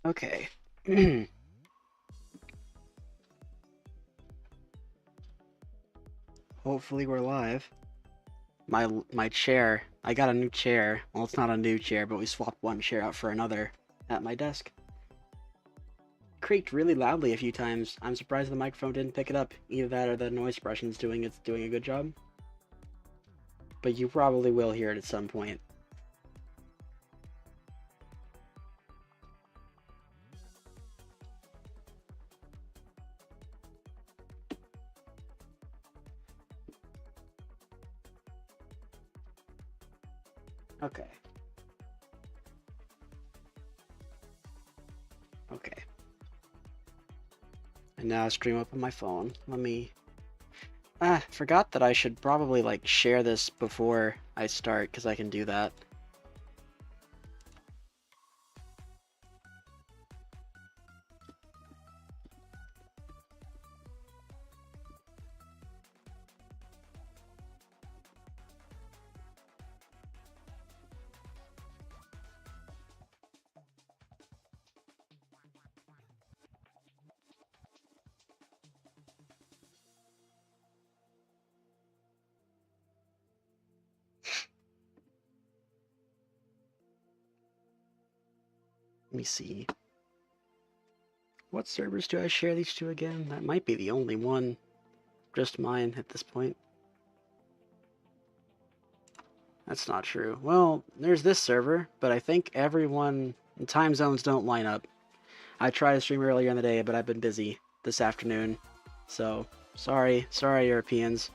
Okay. Hopefully we're live. My chair. I got a new chair. Well, it's not a new chair, but we swapped one chair out for another at my desk. Creaked really loudly a few times. I'm surprised the microphone didn't pick it up. Either that or the noise suppression's doing a good job. But you probably will hear it at some point. Okay. Okay. And now I stream up on my phone. Let me... forgot that I should probably, like, share this before I start, because I can do that. Let me see. What servers do I share these to again? That might be the only one. Just mine at this point. That's not true. Well, there's this server, but I think everyone... time zones don't line up. I tried to stream earlier in the day, but I've been busy this afternoon. So, sorry, Europeans.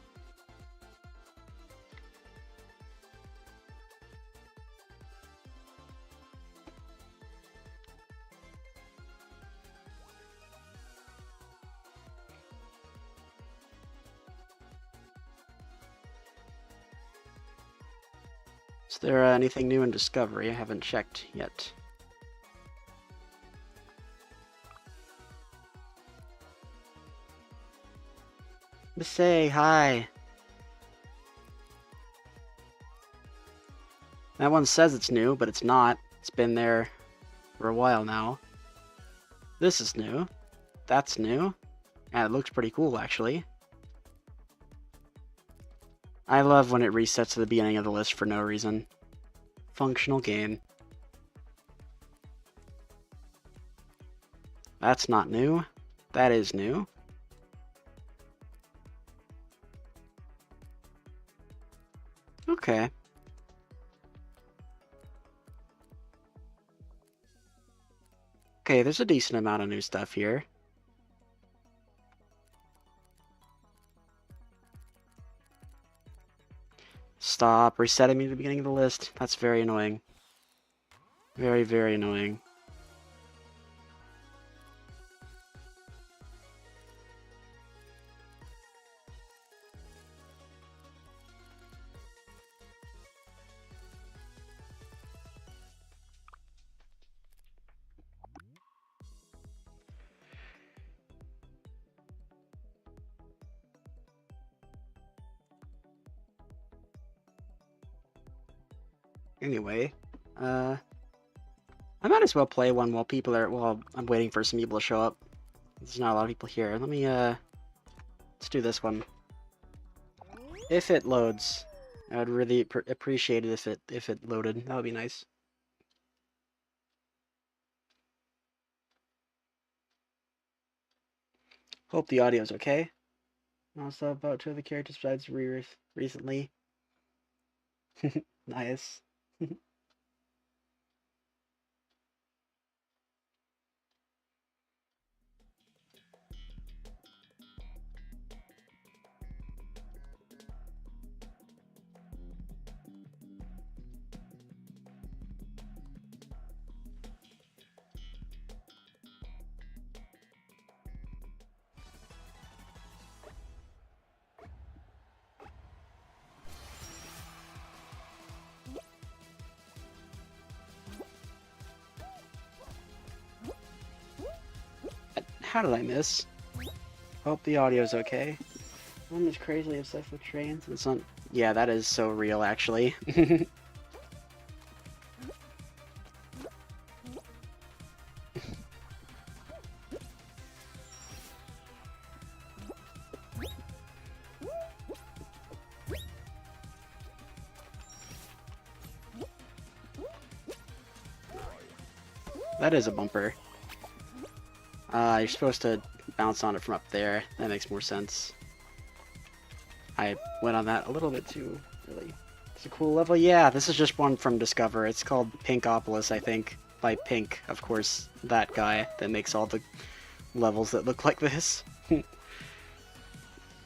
Is there anything new in Discovery? I haven't checked yet. Say hi. That one says it's new, but it's not. It's been there for a while now. This is new. That's new. And it looks pretty cool, actually. I love when it resets to the beginning of the list for no reason. Functional game. That's not new. That is new. Okay. Okay, there's a decent amount of new stuff here. Stop resetting me to the beginning of the list. That's very annoying. Very, very annoying. Anyway, I might as well play one while I'm waiting for some people to show up. There's not a lot of people here. Let me, let's do this one. If it loads, I would really appreciate it if it loaded. That would be nice. Hope the audio's okay. Also, about 2 other characters besides recently. Nice. How did I miss? Hope the audio's okay. I'm just crazily obsessed with trains. It's on. Yeah, that is so real, actually. that is a bumper. You're supposed to bounce on it from up there. That makes more sense. I went on that a little bit too early. It's a cool level. Yeah, this is just one from Discover. It's called Pinkopolis, I think. By Pink, of course, that guy that makes all the levels that look like this.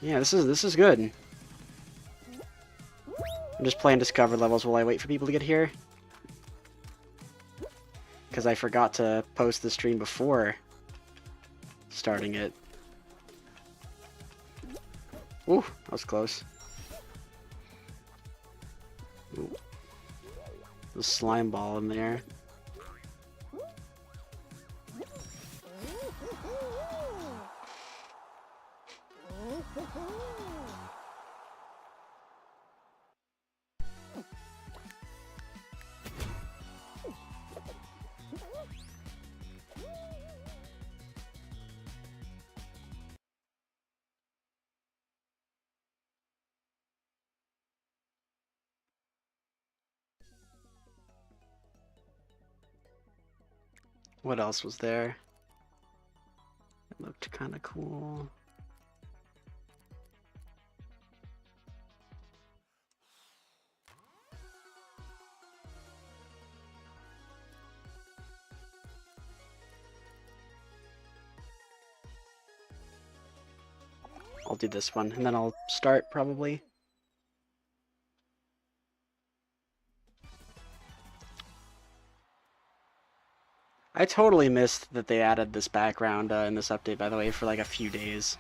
Yeah, this is good. I'm just playing Discover levels while I wait for people to get here. Because I forgot to post the stream before starting it. Ooh, that was close. Ooh. The slime ball in there. What else was there? It looked kind of cool. I'll do this one, and then I'll start, probably. I totally missed that they added this background in this update, by the way, for like a few days.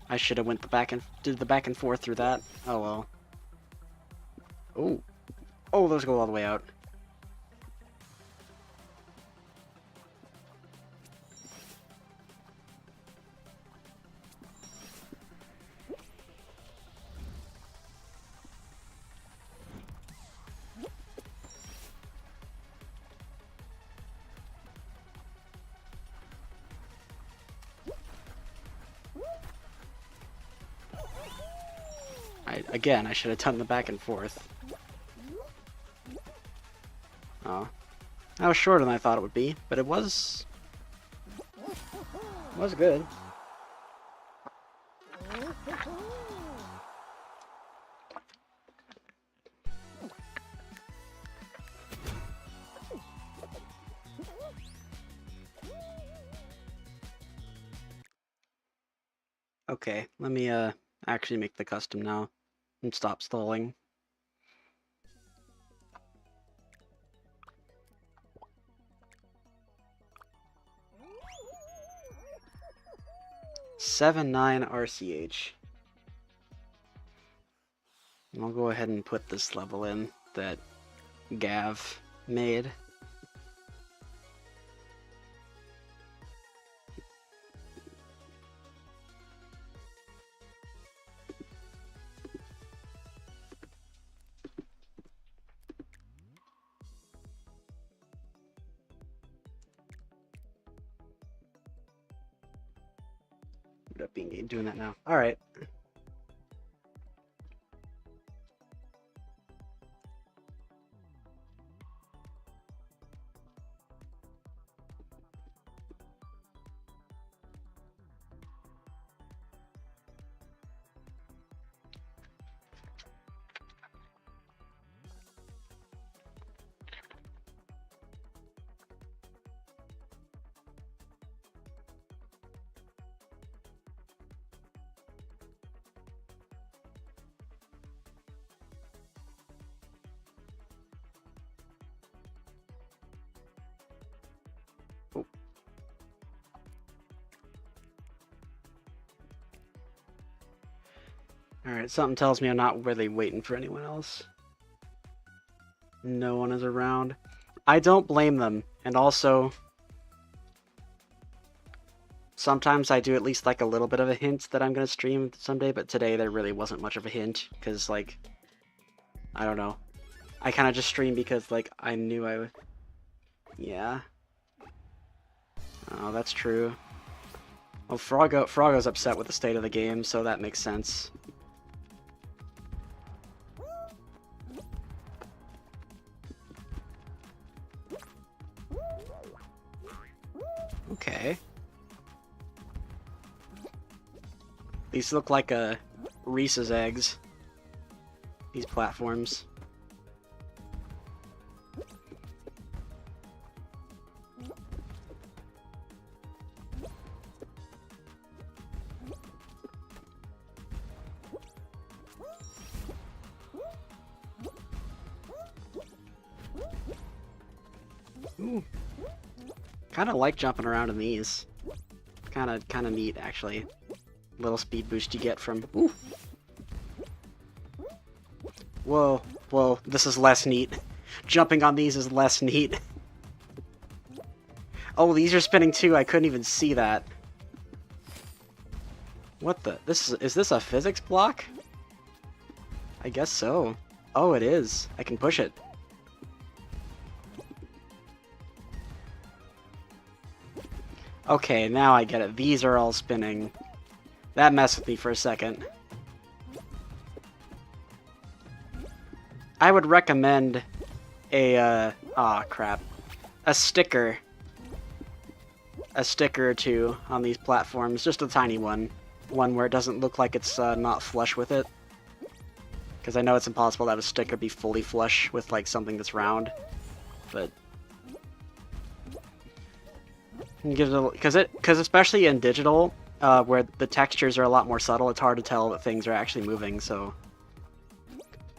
I should have did the back and forth through that. Oh well. Oh, those go all the way out. Again, I should have done the back and forth. Oh. That was shorter than I thought it would be, but it was good. Okay, let me actually make the custom now and stop stalling. (7-9 RCH). I'll go ahead and put this level in that Gav made. End up being doing that now. All right. Alright, something tells me I'm not really waiting for anyone else. No one is around. I don't blame them, and also sometimes I do at least like a little bit of a hint that I'm gonna stream someday, but today there really wasn't much of a hint, because like, I don't know. I kind of just streamed because like I knew I would. Yeah. Oh, that's true. Well, Froggo's upset with the state of the game, so that makes sense. These look like Reese's eggs. These platforms. Ooh. Kind of like jumping around in these. Kind of neat, actually. Little speed boost you get from. Ooh. Whoa, whoa! This is less neat. Jumping on these is less neat. Oh, these are spinning too. I couldn't even see that. What the? Is this a physics block? I guess so. Oh, it is. I can push it. Okay, now I get it. These are all spinning. That messed with me for a second. I would recommend a, crap. A sticker. A sticker or two on these platforms. Just a tiny one. One where it doesn't look like it's not flush with it. Because I know it's impossible to have a sticker be fully flush with, like, something that's round. But... Because especially in digital, where the textures are a lot more subtle, it's hard to tell that things are actually moving, so...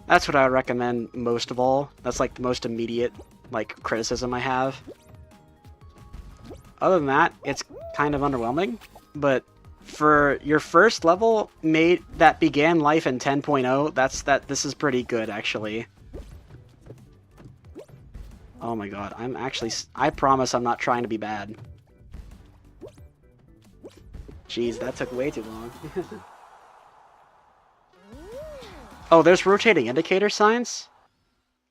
That's what I would recommend most of all. That's like the most immediate, like, criticism I have. Other than that, it's kind of underwhelming, but for your first level that began life in 10.0, this is pretty good, actually. Oh my god, I promise I'm not trying to be bad. Jeez, that took way too long. Oh, there's rotating indicator signs?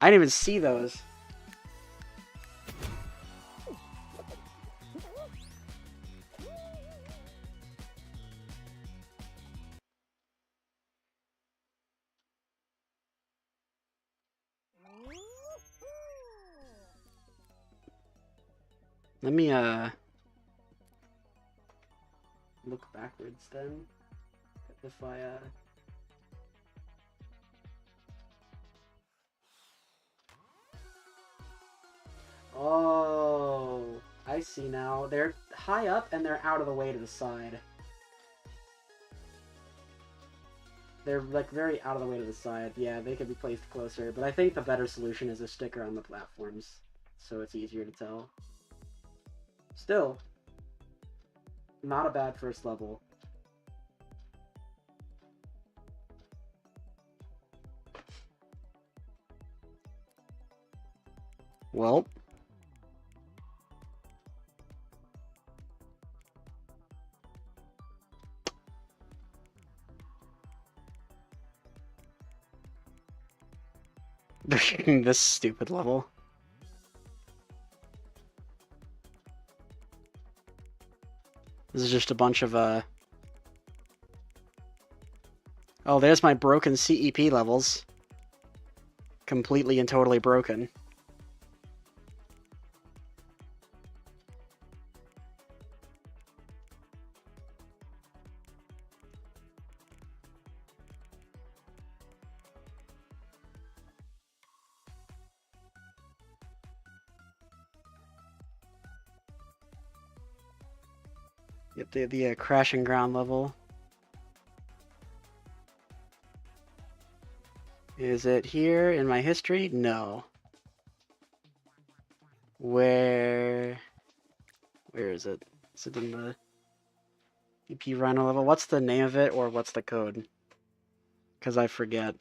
I didn't even see those. Let me, look backwards then. If I, Oh, I see now. They're high up and they're out of the way to the side. They're, like, very out of the way to the side. Yeah, they could be placed closer, but I think the better solution is a sticker on the platforms, so it's easier to tell. Still, not a bad first level. Well... this stupid level. This is just a bunch of, Oh, there's my broken CEP levels. Completely and totally broken. Yep, the crash and ground level. Is it here in my history? No. Where is it? Is it in the EP Rhino level? What's the name of it, or what's the code? Because I forget.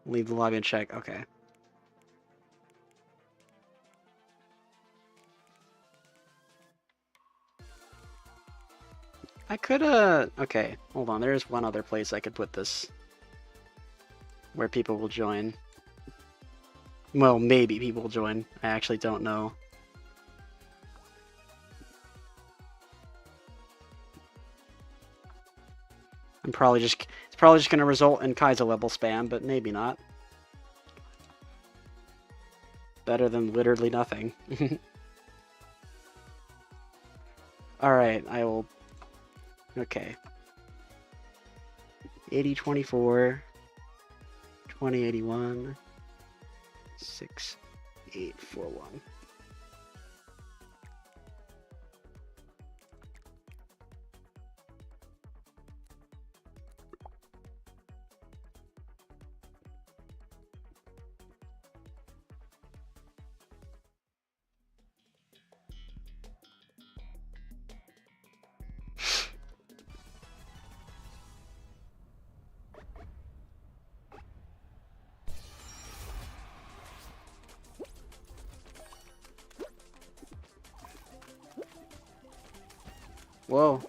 Leave the lobby and check. Okay. I could, okay, hold on. There's one other place I could put this. Where people will join. Well, maybe people will join. I actually don't know. It's probably just gonna result in Kaiser level spam, but maybe not. Better than literally nothing. Alright, I will... Okay. 8024, 2081, 6841. Whoa.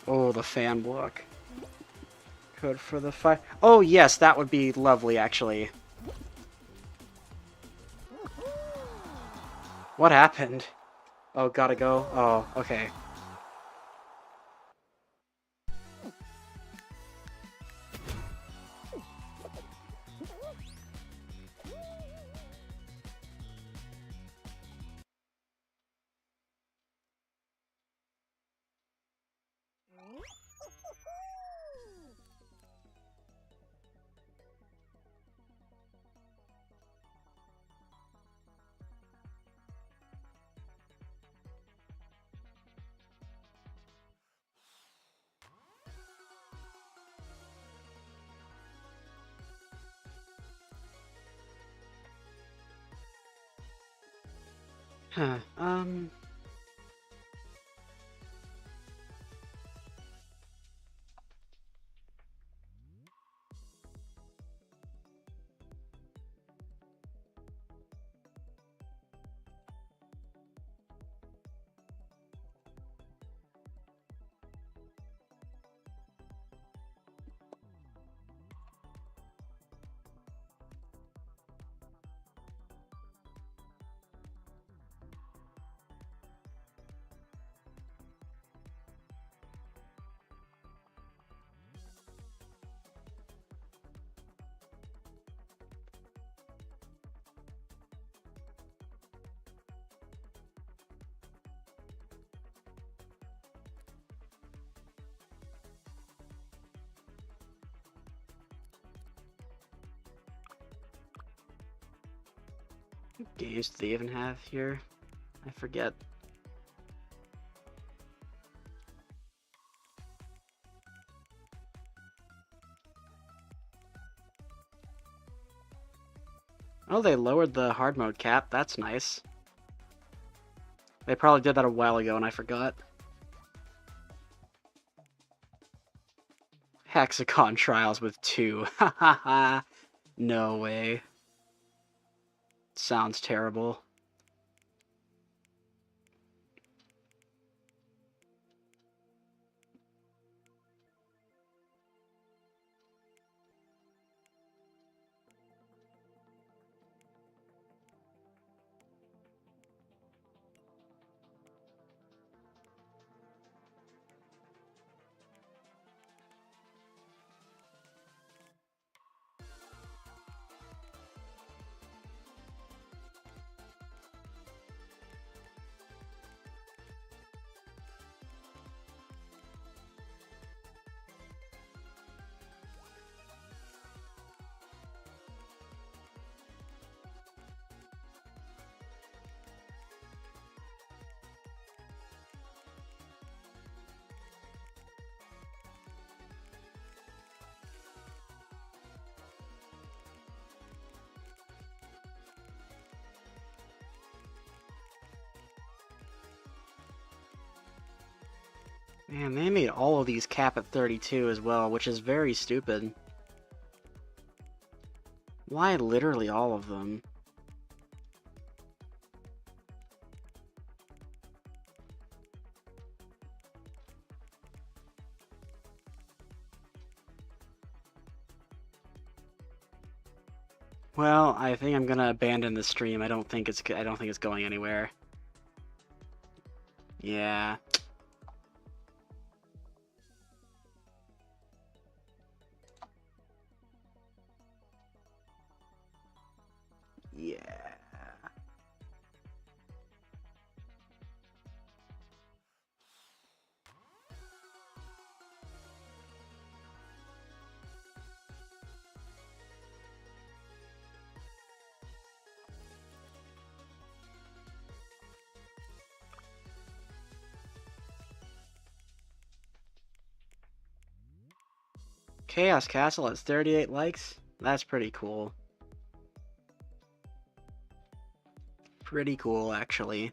Oh, the fan block. Code for the fire. Oh, yes, that would be lovely, actually. What happened? Oh, gotta go? Oh, okay. Huh, what games do they even have here? I forget. Oh, they lowered the hard mode cap. That's nice. They probably did that a while ago and I forgot. Hexagon trials with 2. Ha ha ha. No way. Sounds terrible. Man, they made all of these cap at 32 as well, which is very stupid. Why literally all of them? Well, I think I'm gonna abandon the stream. I don't think it's going anywhere. Yeah. Yeah. Chaos Castle has 38 likes? That's pretty cool. Pretty cool, actually.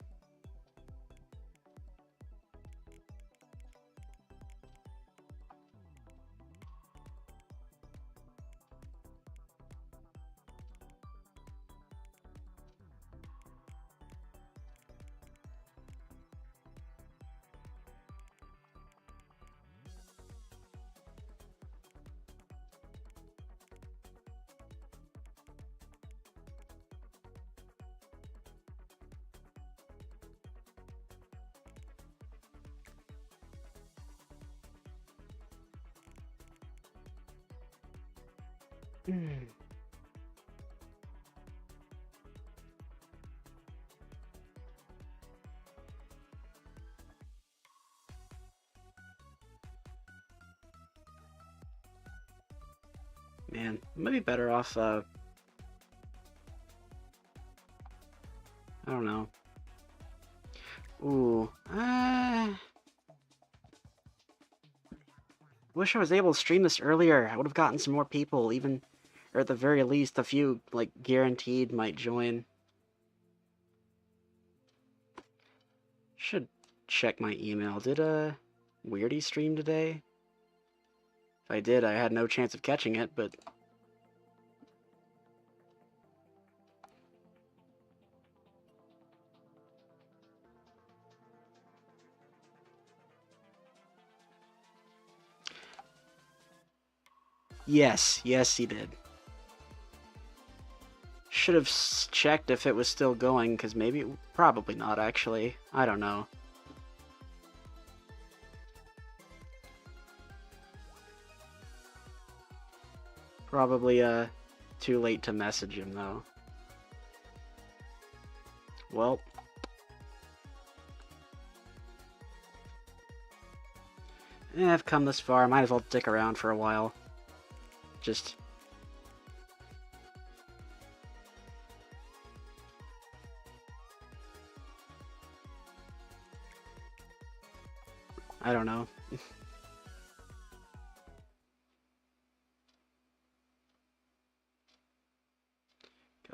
Man, I might be better off, I don't know. Ooh, wish I was able to stream this earlier. I would have gotten some more people, even, or at the very least, a few, like, guaranteed might join. Should check my email. Did, Weirdy stream today? If I did, I had no chance of catching it, but... Yes, he did. Should have checked if it was still going, because maybe... Probably not, actually. I don't know. Probably, too late to message him, though. Well... I've come this far, might as well stick around for a while. Just... I don't know.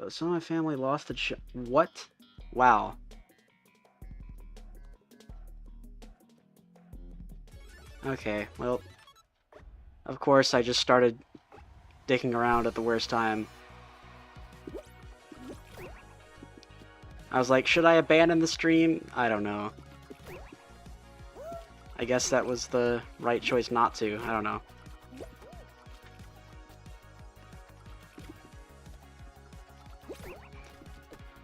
Some of my family lost the what? Wow. Okay, well... Of course, I just started dicking around at the worst time. I was like, should I abandon the stream? I don't know. I guess that was the right choice not to. I don't know.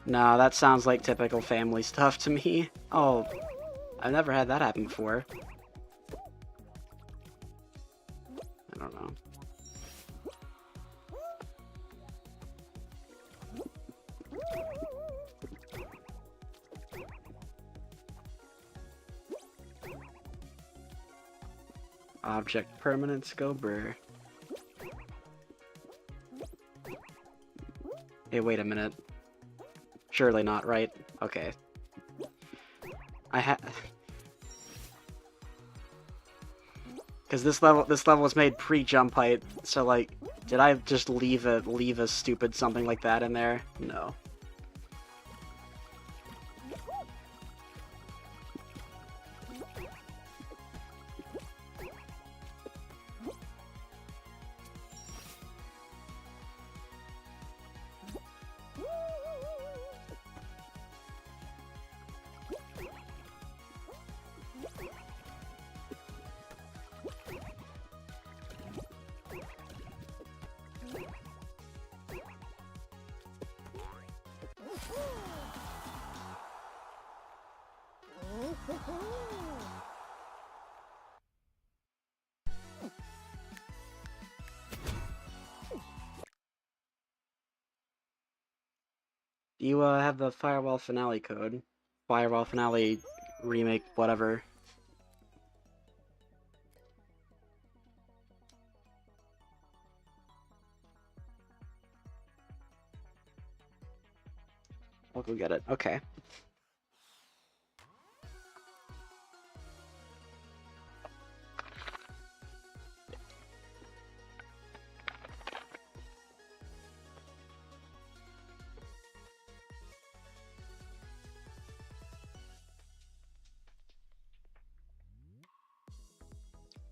No, that sounds like typical family stuff to me. Oh, I've never had that happen before. I don't know. Object permanence, go brr. Hey, wait a minute. Surely not, right? Okay. Because this level was made pre-jump height, so like, did I just leave a stupid something like that in there? No. Do you have the Firewall Finale code? Firewall Finale remake, whatever. I'll go get it. Okay.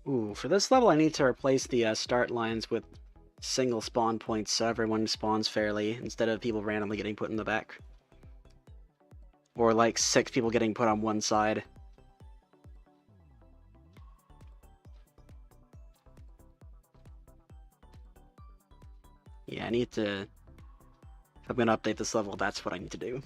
Ooh, for this level I need to replace the start lines with single spawn points so everyone spawns fairly, instead of people randomly getting put in the back. Or like 6 people getting put on one side. Yeah, I need to... If I'm gonna update this level, that's what I need to do.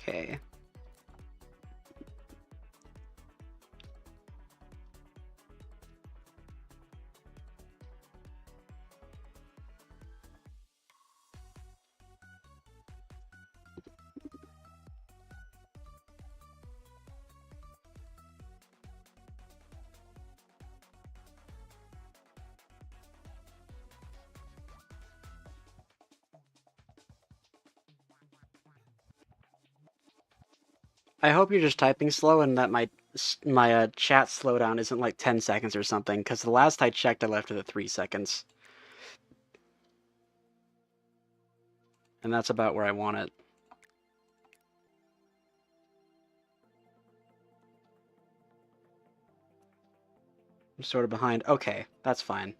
Okay. I hope you're just typing slow and that my chat slowdown isn't like 10 seconds or something, because the last I checked I left it at 3 seconds. And that's about where I want it. I'm sort of behind. Okay, that's fine.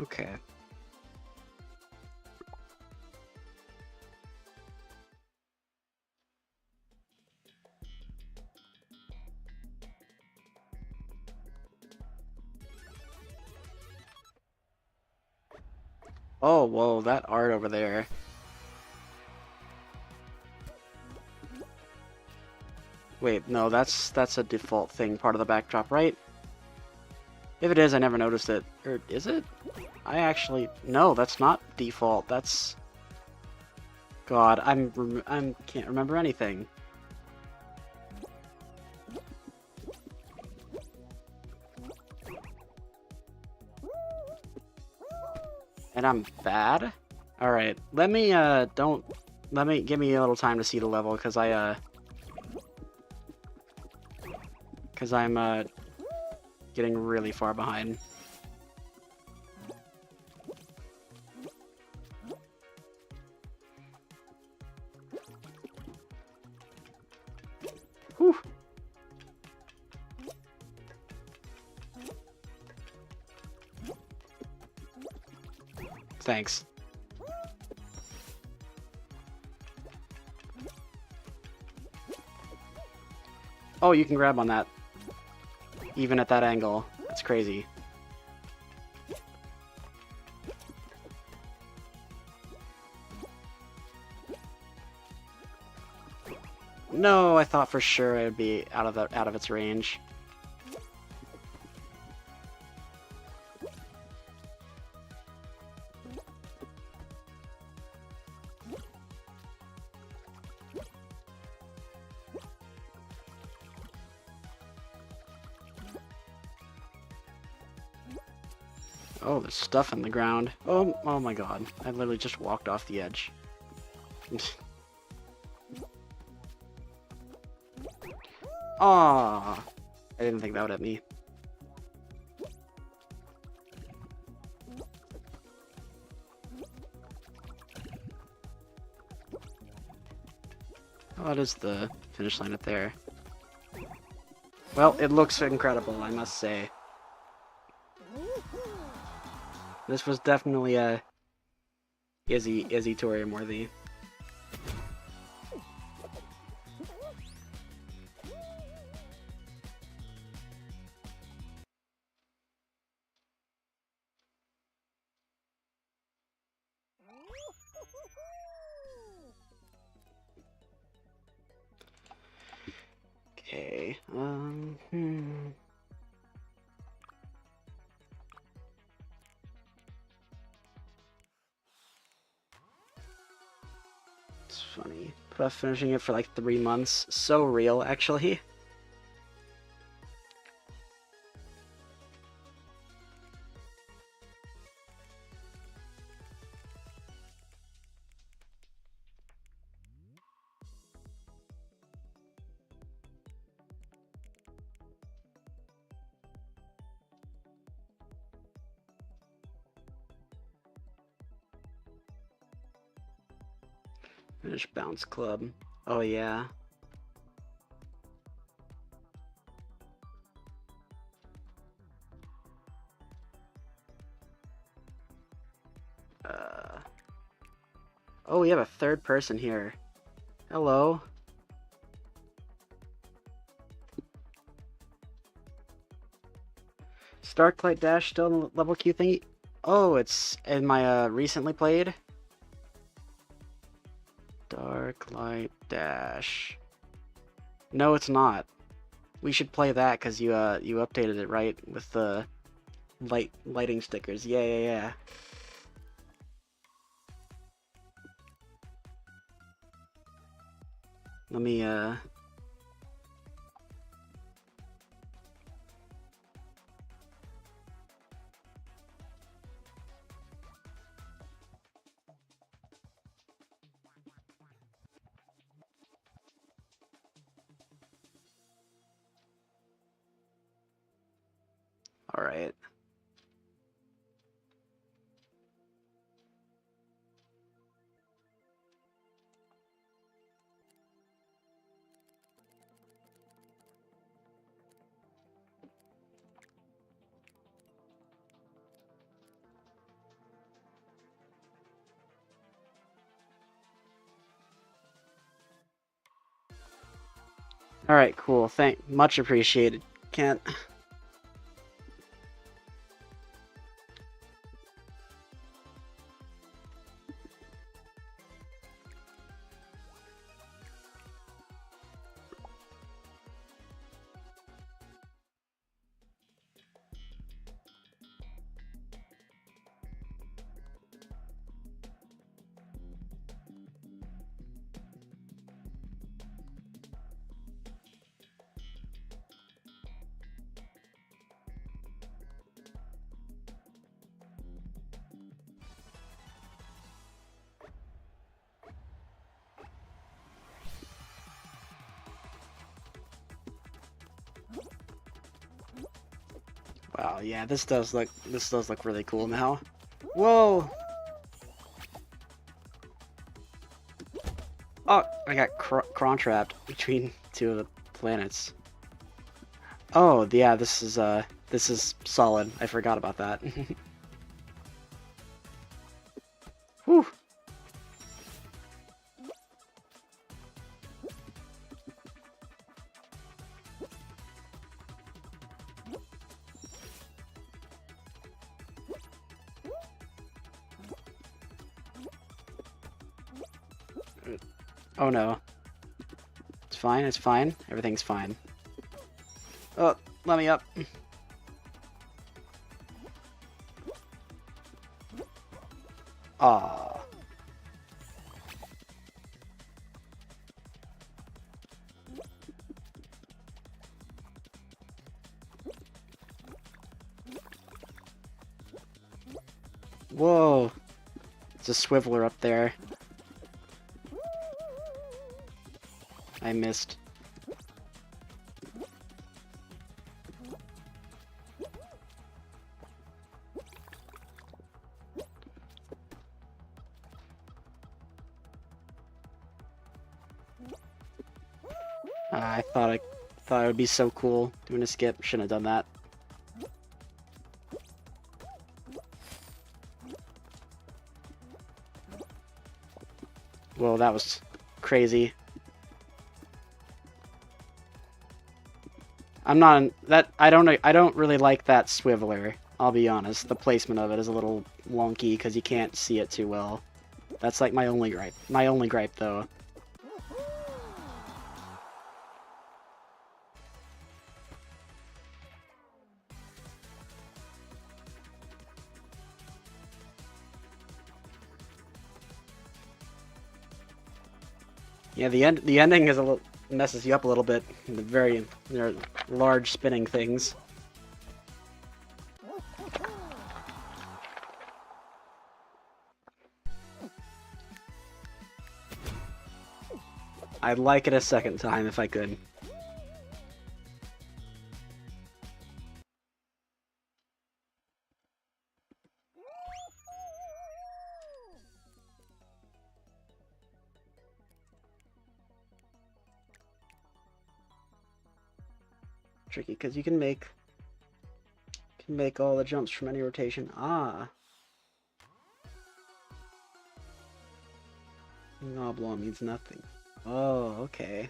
Okay. Oh, whoa, that art over there. Wait, no, that's a default thing, part of the backdrop, right? If it is, I never noticed it. Or is it? I actually... No, that's not default. That's... God, I can't remember anything. And I'm bad? Alright, let me, give me a little time to see the level, because I'm, getting really far behind. Whew. Thanks. Oh, you can grab on that. Even at that angle. That's crazy. No, I thought for sure it would be out of its range. Oh, there's stuff in the ground. Oh my god. I literally just walked off the edge. Ah, I didn't think that would hit me. Oh, that is the finish line up there. Well, it looks incredible, I must say. This was definitely a Izzy Torium worthy. It's funny. Put off finishing it for like 3 months. So real, actually. Finish Bounce Club. Oh yeah. Oh, we have a third person here. Hello. Starklight Dash still in the level Q thingy? Oh, it's in my recently played. Darklight Dash. No, it's not. We should play that because you updated it, right? With the lighting stickers. Yeah. Let me all right. All right, cool. Much appreciated. Can't. Wow, yeah, this does look really cool now. Whoa! Oh, I got cron-trapped between two of the planets. Oh, yeah, this is solid. I forgot about that. Whew. Oh no. It's fine, it's fine. Everything's fine. Oh, let me up. Aww. Whoa. It's a swiveler up there. I missed. I thought it would be so cool doing a skip. Shouldn't have done that. Whoa, that was crazy. I'm not that. I don't really like that swiveler. I'll be honest. The placement of it is a little wonky because you can't see it too well. That's like my only gripe. My only gripe, though. Yeah, the ending is a little messes you up a little bit. The very large spinning things. I'd like it a second time if I could. Tricky, because you can make all the jumps from any rotation. Ah. Oblong means nothing. Oh, okay.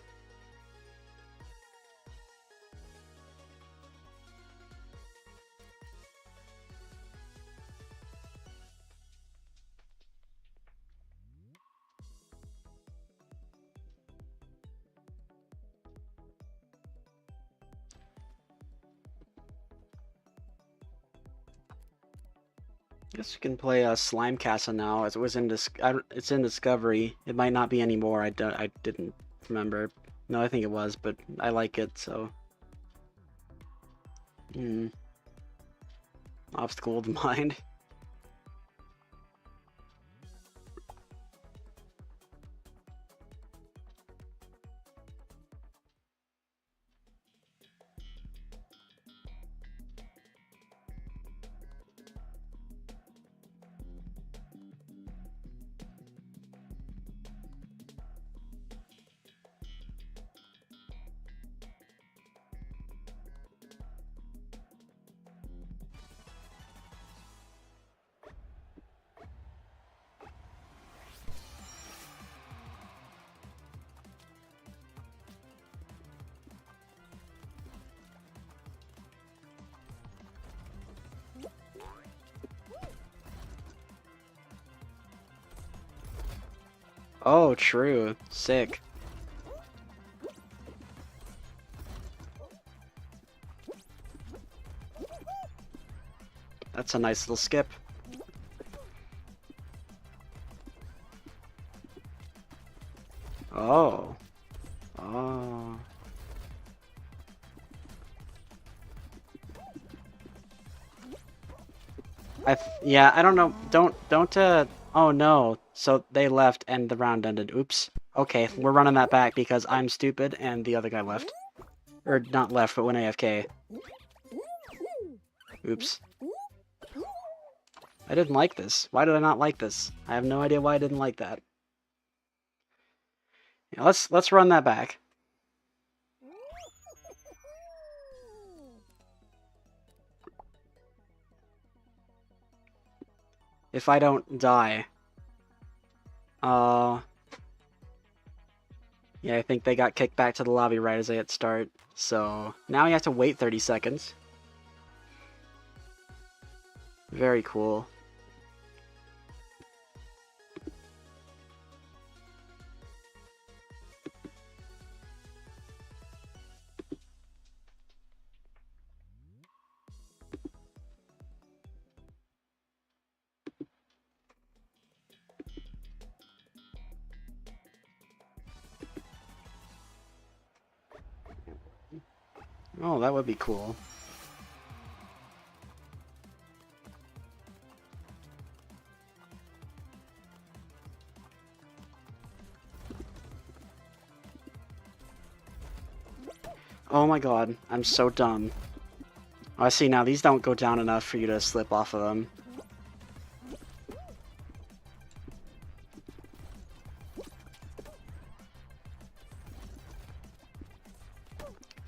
I guess we can play Slime Castle now, as it was in it's in Discovery. It might not be anymore. I didn't remember. No, I think it was, but I like it, so. Obstacle of the mind. Oh, true. Sick. That's a nice little skip. Oh. Oh. Yeah, I don't know. Don't oh no. So they left and the round ended. Oops. Okay, we're running that back because I'm stupid and the other guy left. Or not left, but went AFK. Oops. I didn't like this. Why did I not like this? I have no idea why I didn't like that. Yeah, let's run that back. If I don't die. Yeah, I think they got kicked back to the lobby right as I hit start. So now you have to wait 30 seconds. Very cool. Oh, that would be cool. Oh my god, I'm so dumb. Oh, I see now, these don't go down enough for you to slip off of them.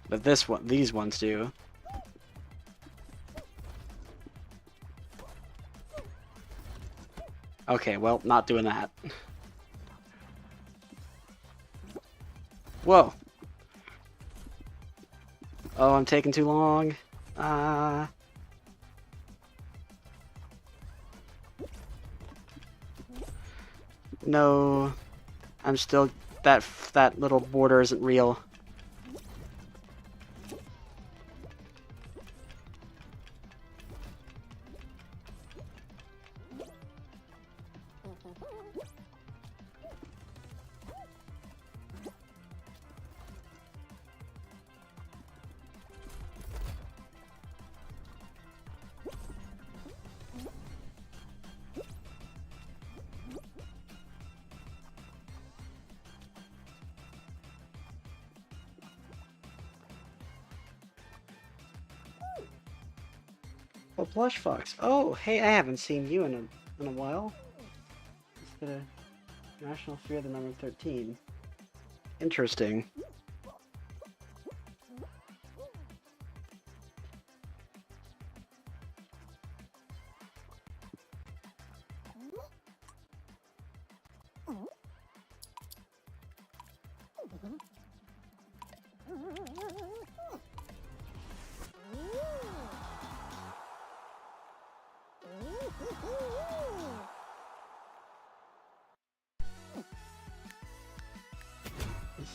But these ones do. Okay, well, not doing that. Whoa. Oh, I'm taking too long. No. I'm still... That little border isn't real. Oh, Plush Fox. Oh, hey, I haven't seen you in a while. It's the National Fear the number 13. Interesting.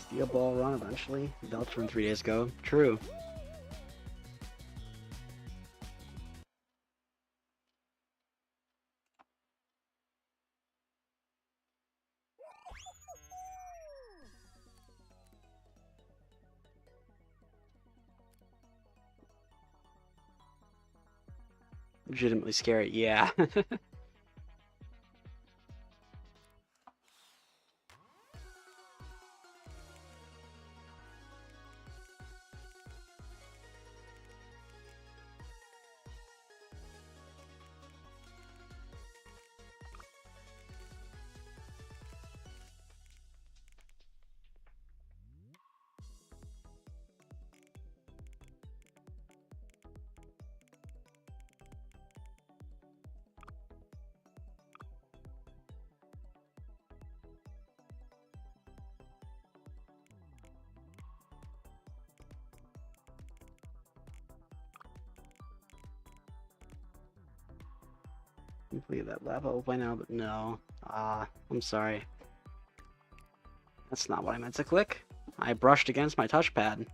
Steel Ball run eventually. Belch from 3 days ago. True. Legitimately scary. Yeah. Completed that level by now, but no. I'm sorry. That's not what I meant to click. I brushed against my touchpad.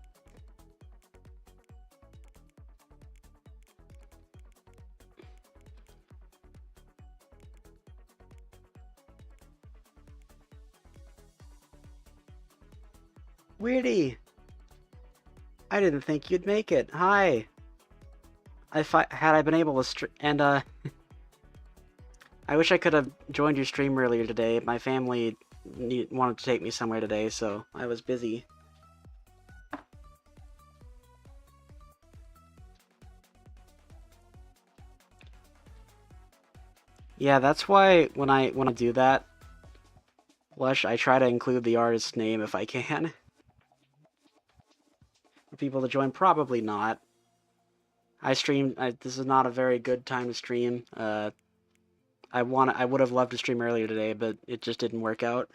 Weirdy! I didn't think you'd make it. Hi! Had I been able to I wish I could have joined your stream earlier today. My family wanted to take me somewhere today, so I was busy. Yeah, that's why when I do that, Lush, I try to include the artist's name if I can. For people to join, probably not. This is not a very good time to stream. I would have loved to stream earlier today, but it just didn't work out.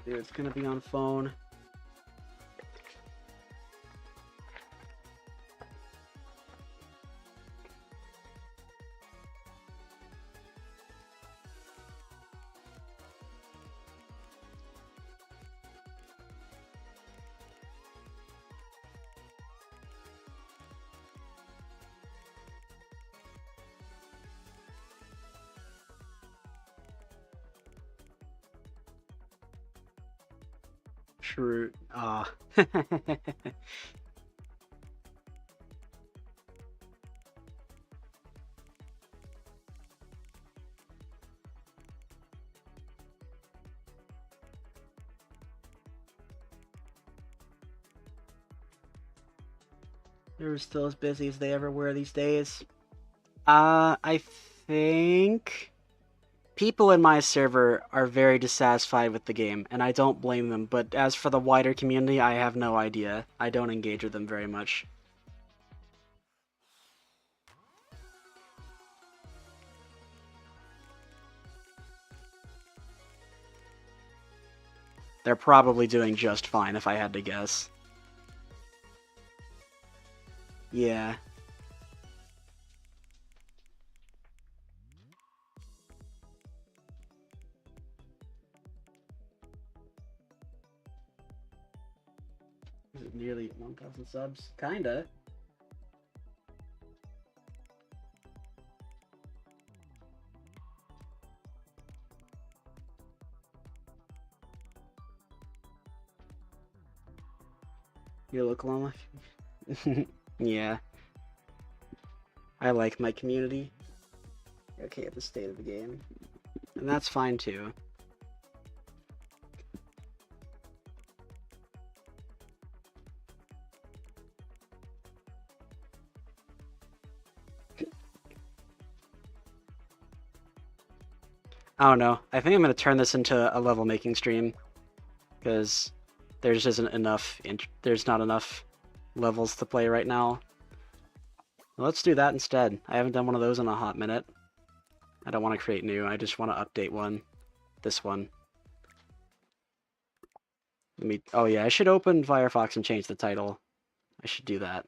Dude, it's gonna be on phone. True. They're still as busy as they ever were these days. I think people in my server are very dissatisfied with the game, and I don't blame them, but as for the wider community, I have no idea. I don't engage with them very much. They're probably doing just fine, if I had to guess. Yeah. Is it nearly 1,000 subs? Kinda. Your local online? Yeah. I like my community. Okay, at the state of the game. And that's fine too. I don't know. I think I'm going to turn this into a level making stream. Because there's isn't enough, there's not enough levels to play right now. Let's do that instead. I haven't done one of those in a hot minute. I don't want to create new, I just want to update one. This one. Oh yeah, I should open Firefox and change the title. I should do that.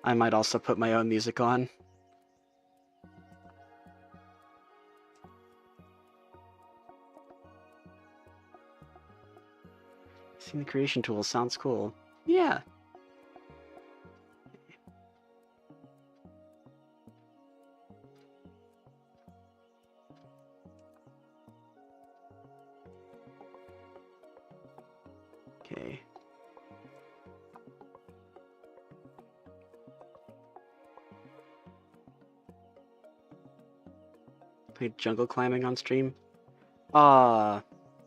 I might also put my own music on. Seeing the creation tools sounds cool. Yeah. Okay. Played jungle climbing on stream.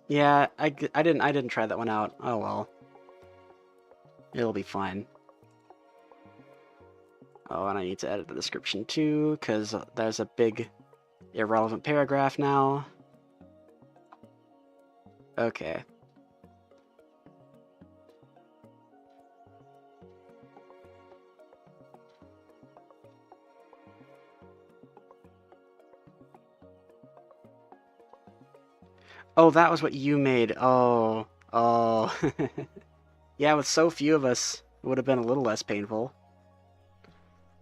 Yeah, I didn't try that one out. Oh well. It'll be fine. Oh, and I need to edit the description too, because there's a big irrelevant paragraph now. Okay. Oh, that was what you made. Oh. Yeah, with so few of us, it would have been a little less painful.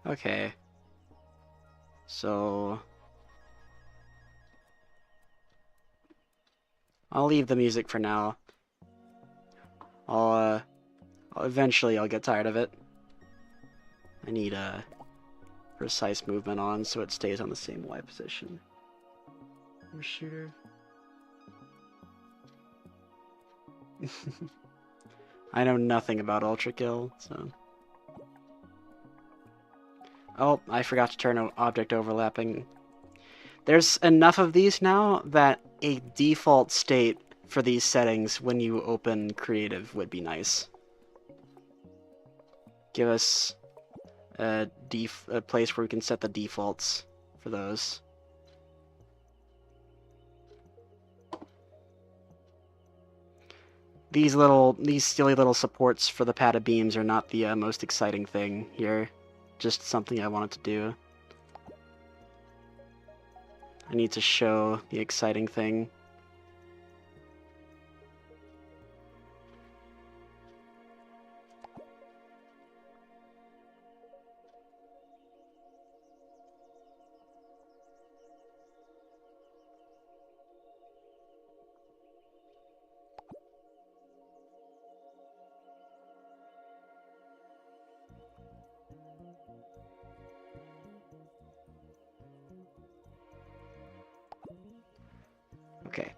Okay. So... I'll leave the music for now. Eventually I'll get tired of it. I need a precise movement on so it stays on the same Y position. Shooter. I know nothing about Ultra Kill, so... Oh, I forgot to turn on object overlapping. There's enough of these now that a default state for these settings when you open Creative would be nice. Give us a place where we can set the defaults for those. These silly little supports for the padded beams are not the most exciting thing here. Just something I wanted to do. I need to show the exciting thing. Okay.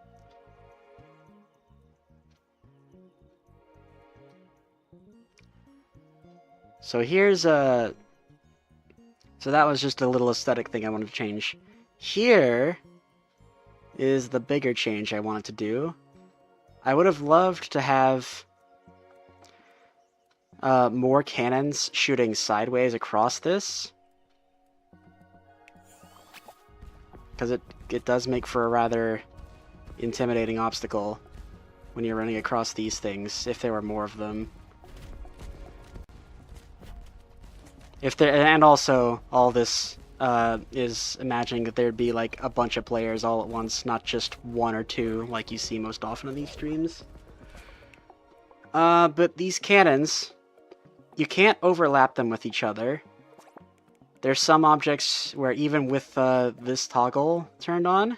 So here's a... So that was just a little aesthetic thing I wanted to change. Here is the bigger change I wanted to do. I would have loved to have more cannons shooting sideways across this. Because it does make for a rather intimidating obstacle when you're running across these things, if there were more of them. And also, all this is imagining that there'd be like a bunch of players all at once, not just one or two like you see most often in these streams. But these cannons, you can't overlap them with each other. There's some objects where even with this toggle turned on,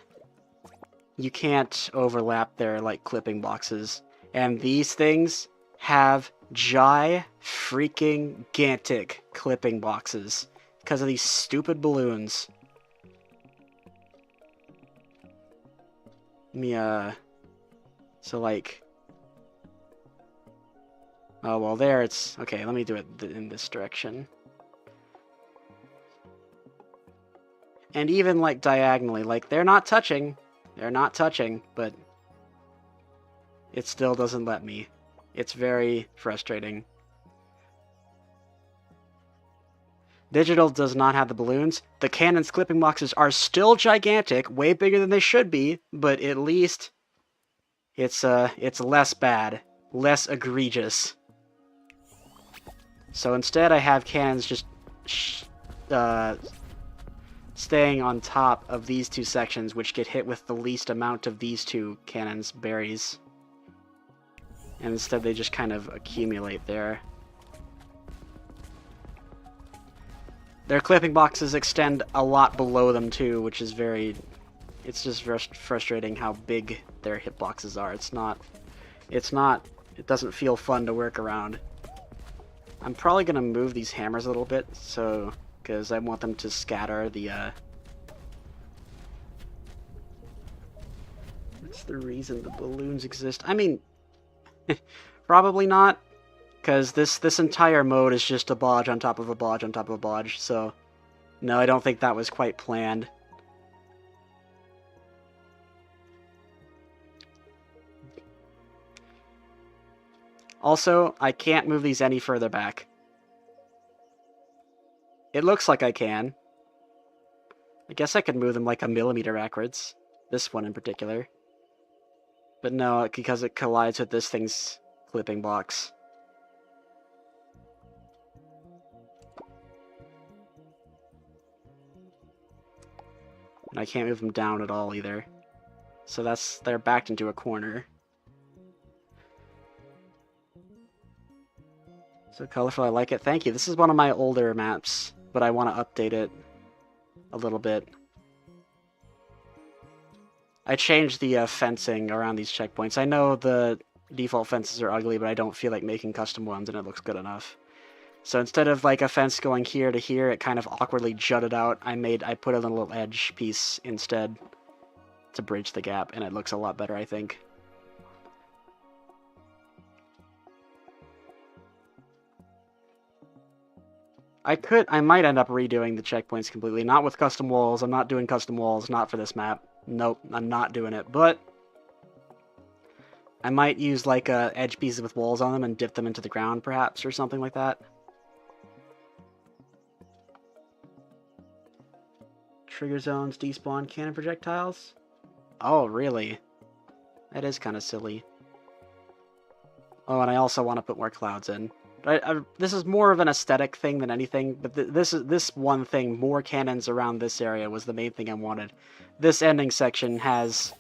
you can't overlap their like clipping boxes. And these things have freaking gantic clipping boxes because of these stupid balloons. Let me, so like, oh, well there it's, okay, let me do it in this direction. And even like diagonally, like they're not touching, but it still doesn't let me. It's very frustrating. Digital does not have the balloons. The Canon's clipping boxes are still gigantic, way bigger than they should be, but at least it's less bad, less egregious. So instead I have cannons just staying on top of these two sections, which get hit with the least amount of these two cannons' berries. And instead they just kind of accumulate there. Their clipping boxes extend a lot below them too, which is very... It's just frustrating how big their hitboxes are. It doesn't feel fun to work around. I'm probably going to move these hammers a little bit, because I want them to scatter the, What's the reason the balloons exist? I mean, probably not, because this entire mode is just a bodge on top of a bodge on top of a bodge, so no, I don't think that was quite planned. Also, I can't move these any further back. It looks like I can. I guess I could move them like a millimeter backwards. This one in particular. But no, because it collides with this thing's clipping box. And I can't move them down at all either. So they're backed into a corner. So colorful, I like it. Thank you. This is one of my older maps, but I want to update it a little bit. I changed the fencing around these checkpoints. I know the default fences are ugly, but I don't feel like making custom ones, and it looks good enough. So instead of like a fence going here to here, it kind of awkwardly jutted out. I put a little edge piece instead to bridge the gap, and it looks a lot better, I think. I might end up redoing the checkpoints completely. Not with custom walls. I'm not doing custom walls, not for this map. Nope, I'm not doing it. But I might use like edge pieces with walls on them and dip them into the ground, perhaps, or something like that. Trigger zones despawn cannon projectiles? Oh, really? That is kind of silly. Oh, and I also want to put more clouds in. This is more of an aesthetic thing than anything, but this one thing, more cannons around this area, was the main thing I wanted. This ending section has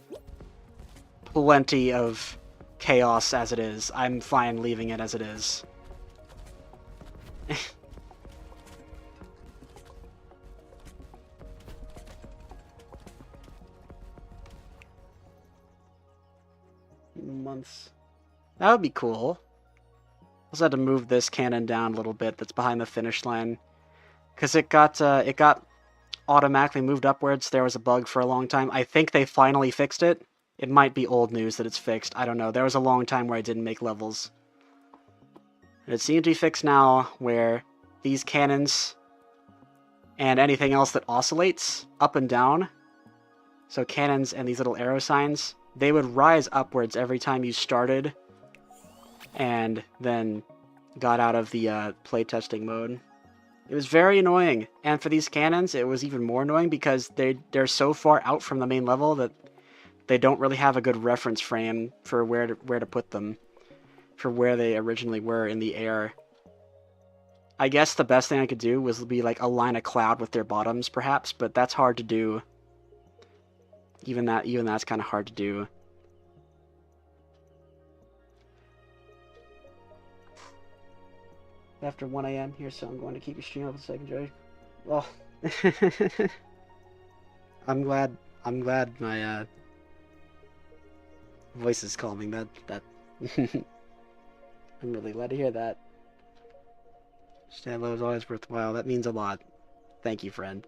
plenty of chaos as it is. I'm fine leaving it as it is. Months. That would be cool. Also had to move this cannon down a little bit that's behind the finish line, because it got automatically moved upwards. There was a bug for a long time. I think they finally fixed it. It might be old news that it's fixed. I don't know. There was a long time where I didn't make levels. And it seemed to be fixed now, where these cannons and anything else that oscillates up and down, so cannons and these little arrow signs, they would rise upwards every time you started and then got out of the playtesting mode. It was very annoying, and for these cannons, it was even more annoying because they're so far out from the main level that they don't really have a good reference frame for where to put them, for where they originally were in the air. I guess the best thing I could do was be like align a cloud with their bottoms, perhaps, but that's hard to do. Even that's kind of hard to do. after 1 a.m. here, so I'm going to keep your stream up a second, Joey. Well, I'm glad my voice is calming. That I'm really glad to hear that. Staying low is always worthwhile. That means a lot. Thank you, friend.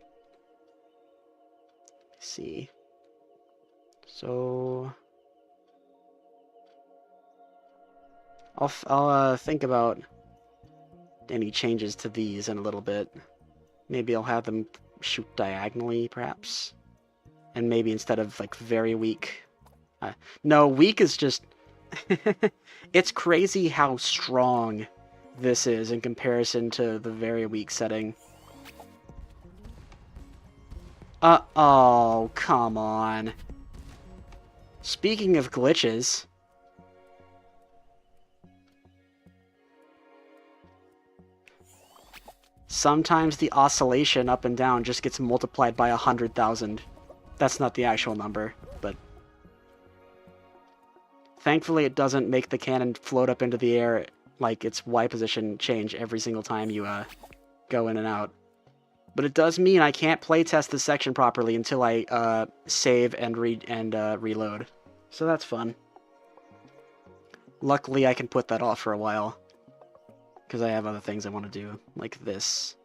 Let's see. So I'll think about any changes to these in a little bit. Maybe I'll have them shoot diagonally, perhaps. And maybe instead of, like, very weak... no, weak is just... It's crazy how strong this is in comparison to the very weak setting. Oh, come on. Speaking of glitches... Sometimes the oscillation up and down just gets multiplied by 100,000. That's not the actual number, but... Thankfully, it doesn't make the cannon float up into the air like its Y position change every single time you go in and out. But it does mean I can't playtest this section properly until I save and reload. So that's fun. Luckily, I can put that off for a while. Because I have other things I want to do, like this.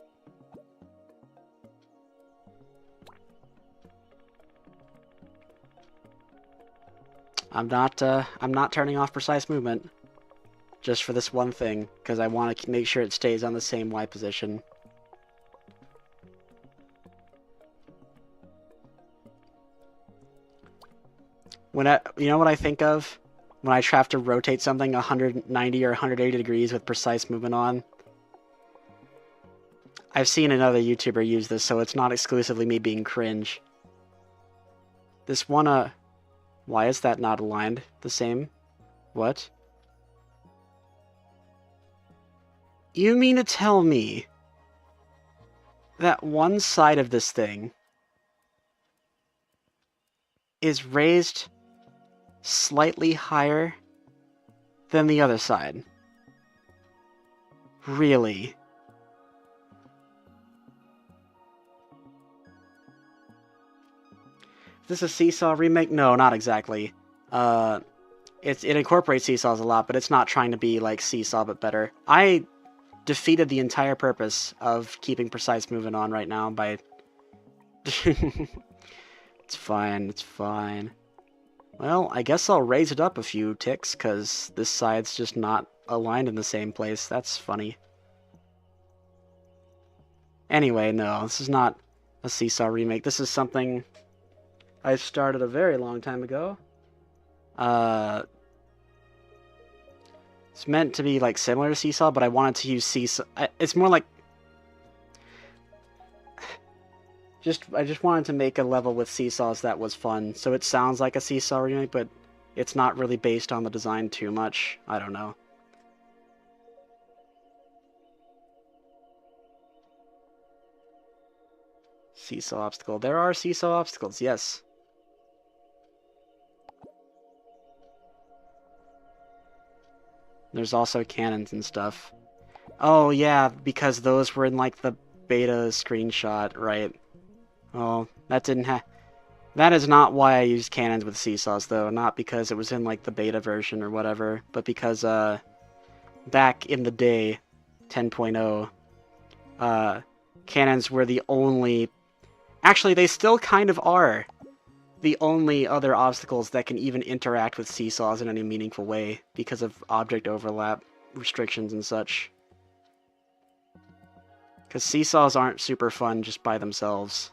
I'm not turning off precise movement. Just for this one thing, because I want to make sure it stays on the same Y position. You know what I think of? When I have to rotate something 190 or 180 degrees with precise movement on. I've seen another YouTuber use this, so it's not exclusively me being cringe. This one, why is that not aligned the same? What? You mean to tell me that one side of this thing is raised slightly higher than the other side? Really? Is this a Seesaw remake? No, not exactly. It incorporates Seesaws a lot, but it's not trying to be like Seesaw, but better. I defeated the entire purpose of keeping precise movement on right now by... It's fine, it's fine. Well, I guess I'll raise it up a few ticks, because this side's just not aligned in the same place. That's funny. Anyway, no, this is not a Seesaw remake. This is something I started a very long time ago. It's meant to be, like, similar to Seesaw, but I wanted to use Seesaw... It's more like... I just wanted to make a level with Seesaws that was fun, so it sounds like a Seesaw remake, but it's not really based on the design too much. I don't know. Seesaw obstacle. There are Seesaw obstacles, yes. There's also cannons and stuff. Oh, yeah, because those were in, like, the beta screenshot, right? Oh, that didn't have... That is not why I used cannons with Seesaws, though. Not because it was in, like, the beta version or whatever, but because, back in the day, 10.0, cannons were the only... Actually, they still kind of are the only other obstacles that can even interact with Seesaws in any meaningful way because of object overlap restrictions and such. Because Seesaws aren't super fun just by themselves.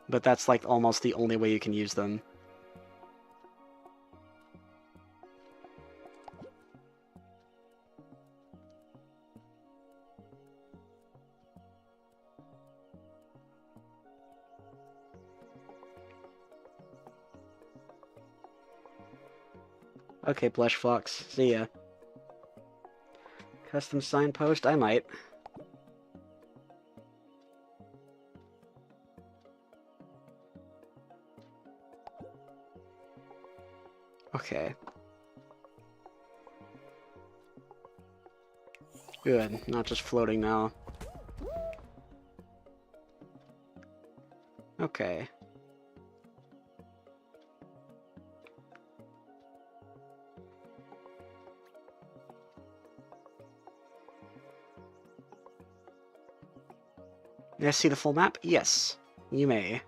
But that's, like, almost the only way you can use them. Okay, Blush Fox. See ya. Custom signpost? I might. Okay. Good, not just floating now. Okay. May I see the full map? Yes, you may.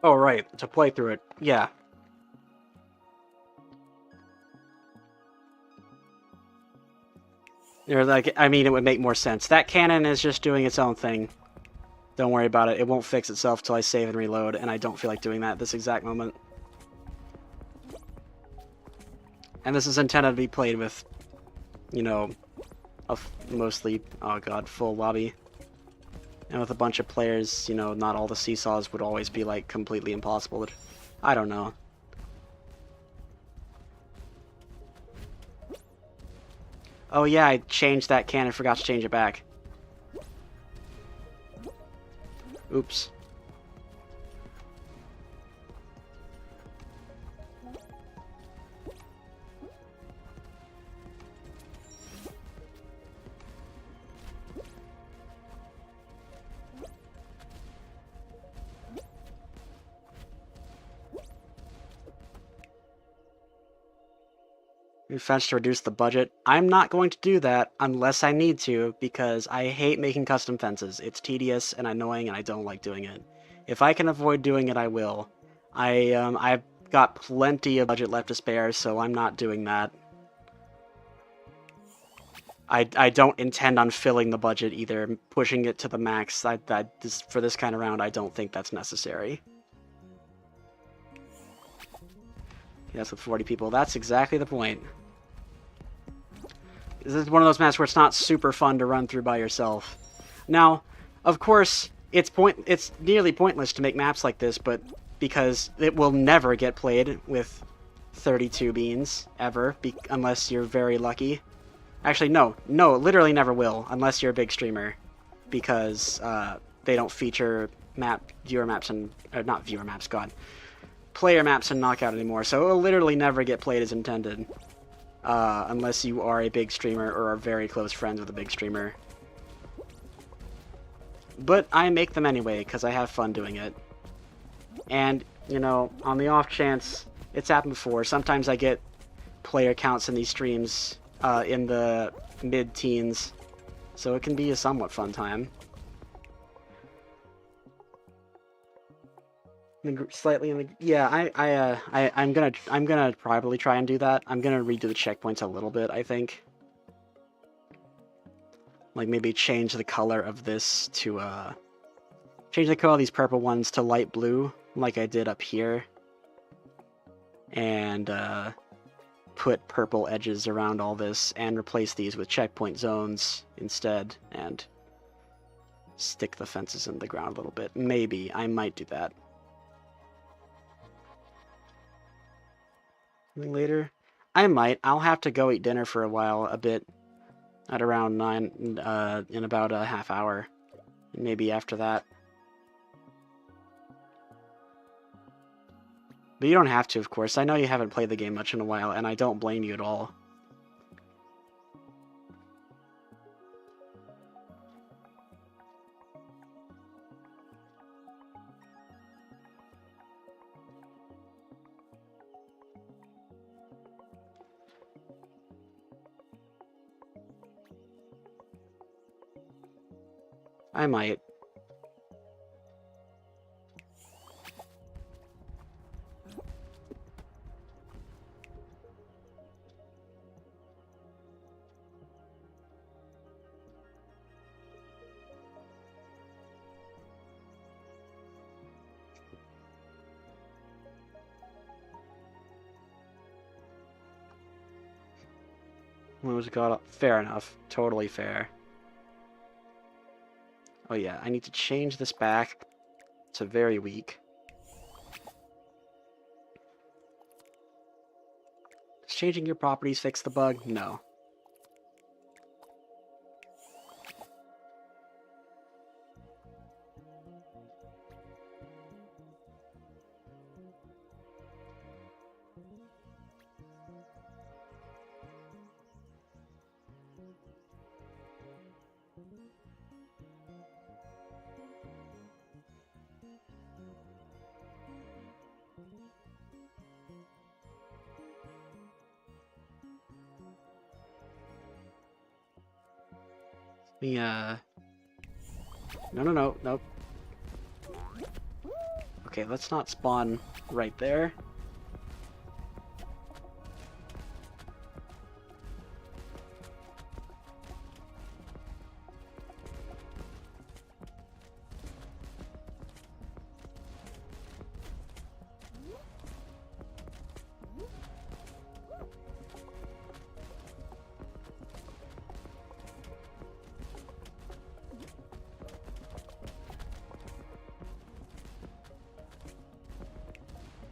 Oh, right, to play through it. Yeah. Or like, I mean, it would make more sense. That cannon is just doing its own thing. Don't worry about it. It won't fix itself till I save and reload, and I don't feel like doing that at this exact moment. And this is intended to be played with, you know, mostly, oh god, full lobby. And with a bunch of players, you know, not all the seesaws would always be, like, completely impossible. I don't know. Oh yeah, I changed that cannon, forgot to change it back. Oops. New fence to reduce the budget. I'm not going to do that unless I need to, because I hate making custom fences. It's tedious and annoying, and I don't like doing it. If I can avoid doing it, I will. I've got plenty of budget left to spare, so I'm not doing that. I don't intend on filling the budget either, pushing it to the max. For this kind of round, I don't think that's necessary. Yes, with 40 people. That's exactly the point. This is one of those maps where it's not super fun to run through by yourself. Now, of course, it's nearly pointless to make maps like this, but because it will never get played with 32 beans, ever, unless you're very lucky. Actually, no, literally never will, unless you're a big streamer, because they don't feature player maps in Knockout anymore, so it'll literally never get played as intended. Unless you are a big streamer or are very close friends with a big streamer. But I make them anyway, because I have fun doing it. And, you know, on the off chance, it's happened before, sometimes I get player counts in these streams in the mid-teens, so it can be a somewhat fun time. Slightly in the I'm gonna probably try and do that. I'm gonna redo the checkpoints a little bit, I think. Like maybe change the color of this to change the color of these purple ones to light blue, like I did up here. And put purple edges around all this and replace these with checkpoint zones instead, and stick the fences in the ground a little bit. Maybe I might do that. Later, I might. I'll have to go eat dinner for a while, a bit, at around 9, in about a half hour. Maybe after that. But you don't have to, of course. I know you haven't played the game much in a while, and I don't blame you at all. I might. Fair enough. Totally fair. Oh yeah, I need to change this back to very weak. changing your properties fix the bug? No. No, nope. Okay, let's not spawn right there.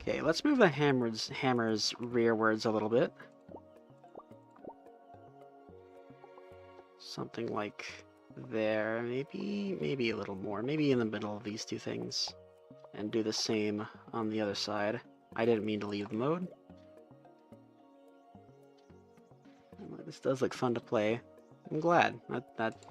Okay, let's move the hammers rearwards a little bit. Something like there, maybe a little more. Maybe in the middle of these two things. And do the same on the other side. I didn't mean to leave the mode. This does look fun to play. I'm glad. That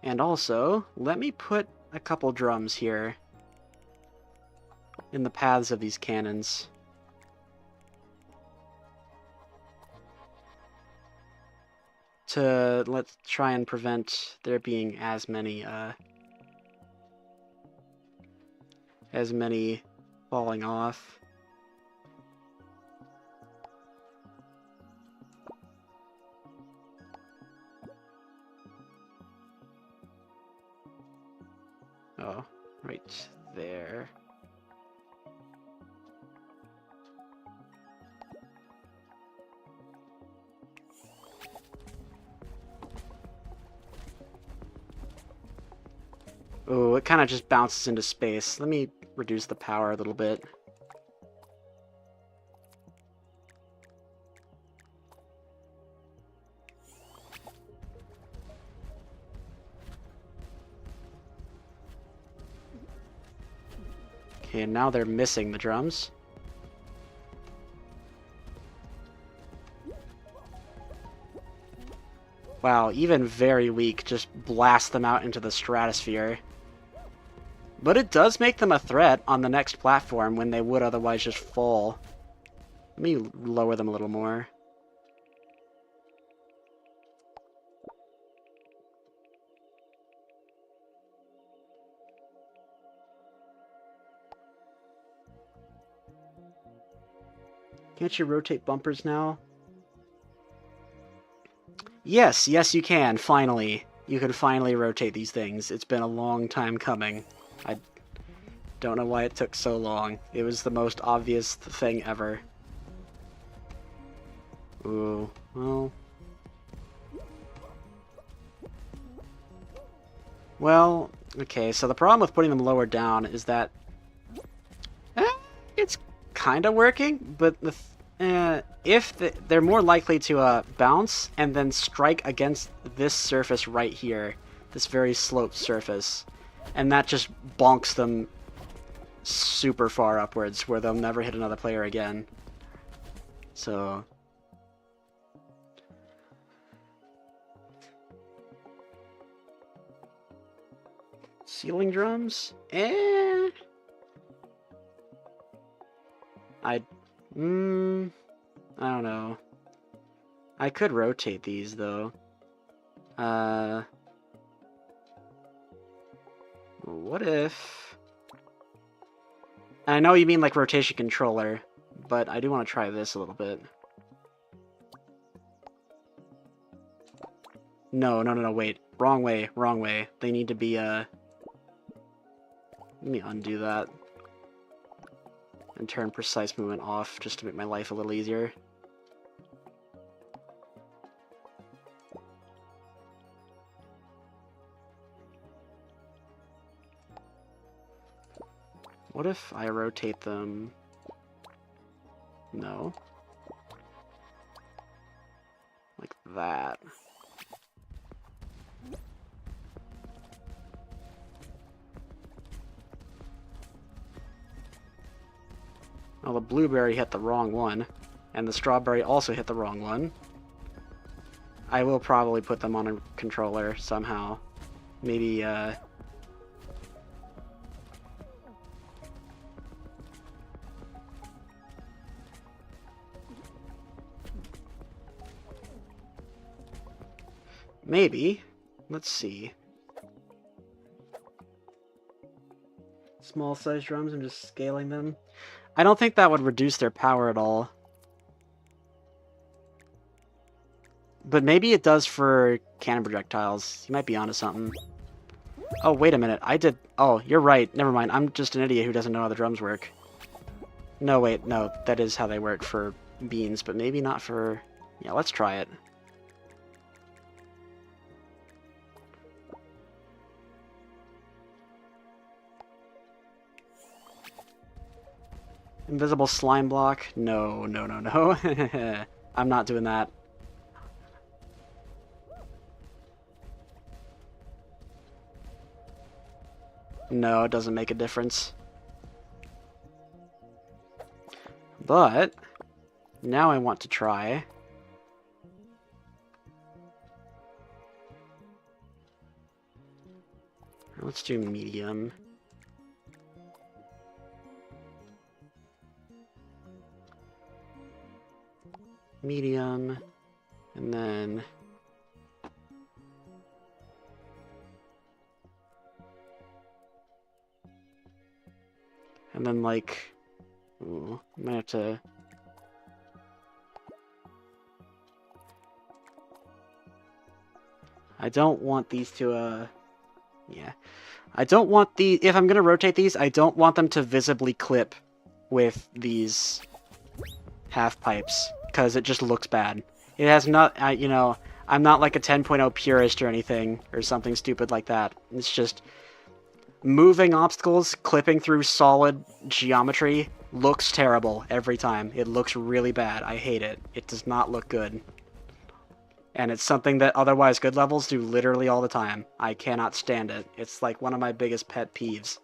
And also, let me put a couple drums here in the paths of these cannons. Let's try and prevent there being as many falling off. Oh, right there. Oh, it kind of just bounces into space. Let me reduce the power a little bit. Okay, and now they're missing the drums. Wow, even very weak, just blast them out into the stratosphere. But it does make them a threat on the next platform when they would otherwise just fall. Let me lower them a little more. Can't you rotate bumpers now? Yes, you can, finally. You can finally rotate these things. It's been a long time coming. I don't know why it took so long. It was the most obvious thing ever. Ooh, well... Well, okay, so the problem with putting them lower down is that... it's kinda working, but they're more likely to bounce and then strike against this surface right here. This very sloped surface. And that just bonks them super far upwards where they'll never hit another player again. So... Ceiling drums? I don't know. I could rotate these, though. What if... I know you mean like rotation controller, but I do want to try this a little bit. No, wait. Wrong way. They need to be, Let me undo that. And turn precise movement off, just to make my life a little easier. What if I rotate them? No. Like that. Well, the blueberry hit the wrong one, and the strawberry also hit the wrong one. I will probably put them on a controller somehow. Maybe, maybe. Let's see. Small size drums, I'm just scaling them. I don't think that would reduce their power at all. But maybe it does for cannon projectiles. You might be onto something. Oh, wait a minute. Oh, you're right. Never mind. I'm just an idiot who doesn't know how the drums work. No, wait. No, that is how they work for beans, but maybe not for... Yeah, let's try it. Invisible slime block? No, no, no, no. I'm not doing that. No, it doesn't make a difference. But now I want to try. Let's do medium. Medium, and then like, ooh, I might have to. I don't want these to, yeah. I don't want the, if I'm gonna rotate these, I don't want them to visibly clip with these half pipes, because it just looks bad. It has not, you know, I'm not like a 10.0 purist or anything, or something stupid like that. It's just, moving obstacles, clipping through solid geometry, looks terrible every time. It looks really bad. I hate it. It does not look good. And it's something that otherwise good levels do literally all the time. I cannot stand it. It's like one of my biggest pet peeves.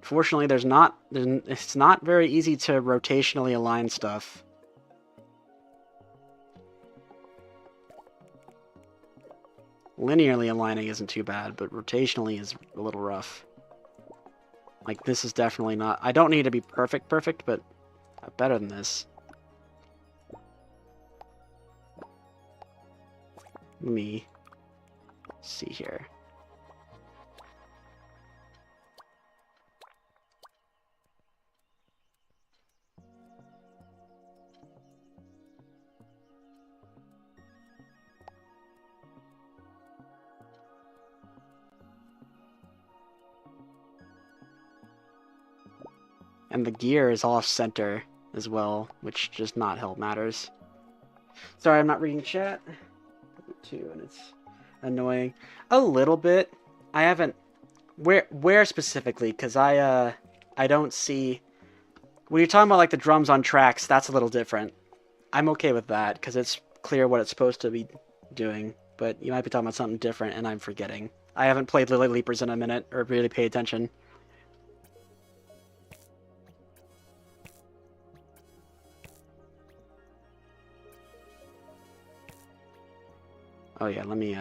Fortunately, it's not very easy to rotationally align stuff. Linearly aligning isn't too bad, but rotationally is a little rough. Like, this is definitely not... I don't need to be perfect, but better than this. Let me see here. And the gear is off center as well, which does not help matters. Sorry, I'm not reading chat. Too, and it's annoying. A little bit. I haven't... Where specifically? Because I don't see... When you're talking about, like, the drums on tracks, that's a little different. I'm okay with that, because it's clear what it's supposed to be doing. But you might be talking about something different, and I'm forgetting. I haven't played Lily Leapers in a minute, or really paid attention. Oh yeah, let me,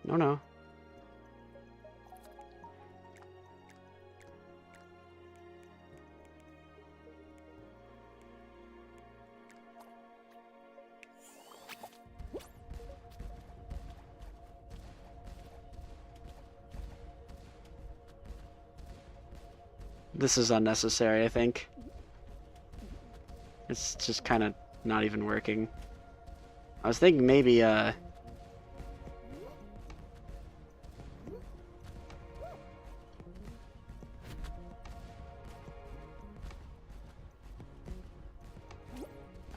no. This is unnecessary, I think. It's just kind of not even working. I was thinking maybe,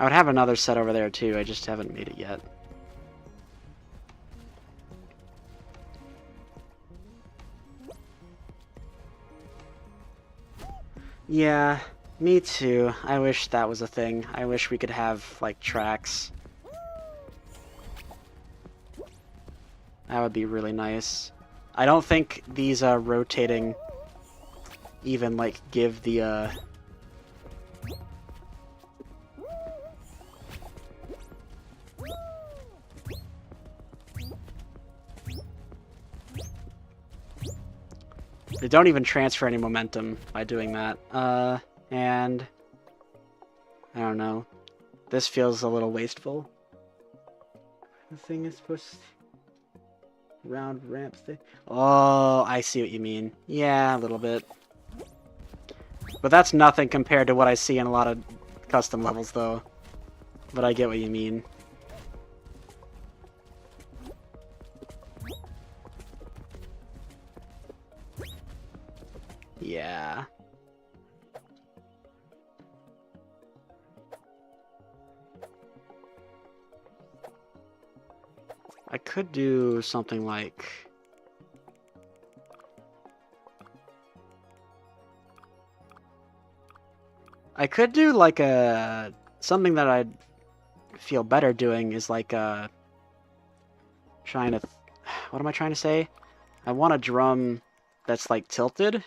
I would have another set over there too, I just haven't made it yet. Yeah, me too. I wish that was a thing. I wish we could have, like, tracks. That would be really nice. I don't think these rotating even, like, give the they don't even transfer any momentum by doing that. And I don't know. This feels a little wasteful. The thing is supposed to... round ramp thing. Oh, I see what you mean. Yeah, a little bit. But that's nothing compared to what I see in a lot of custom levels, though. But I get what you mean. Yeah. I could do something like... I could do like a... something that I'd feel better doing is like trying to... what am I trying to say? I want a drum that's like tilted.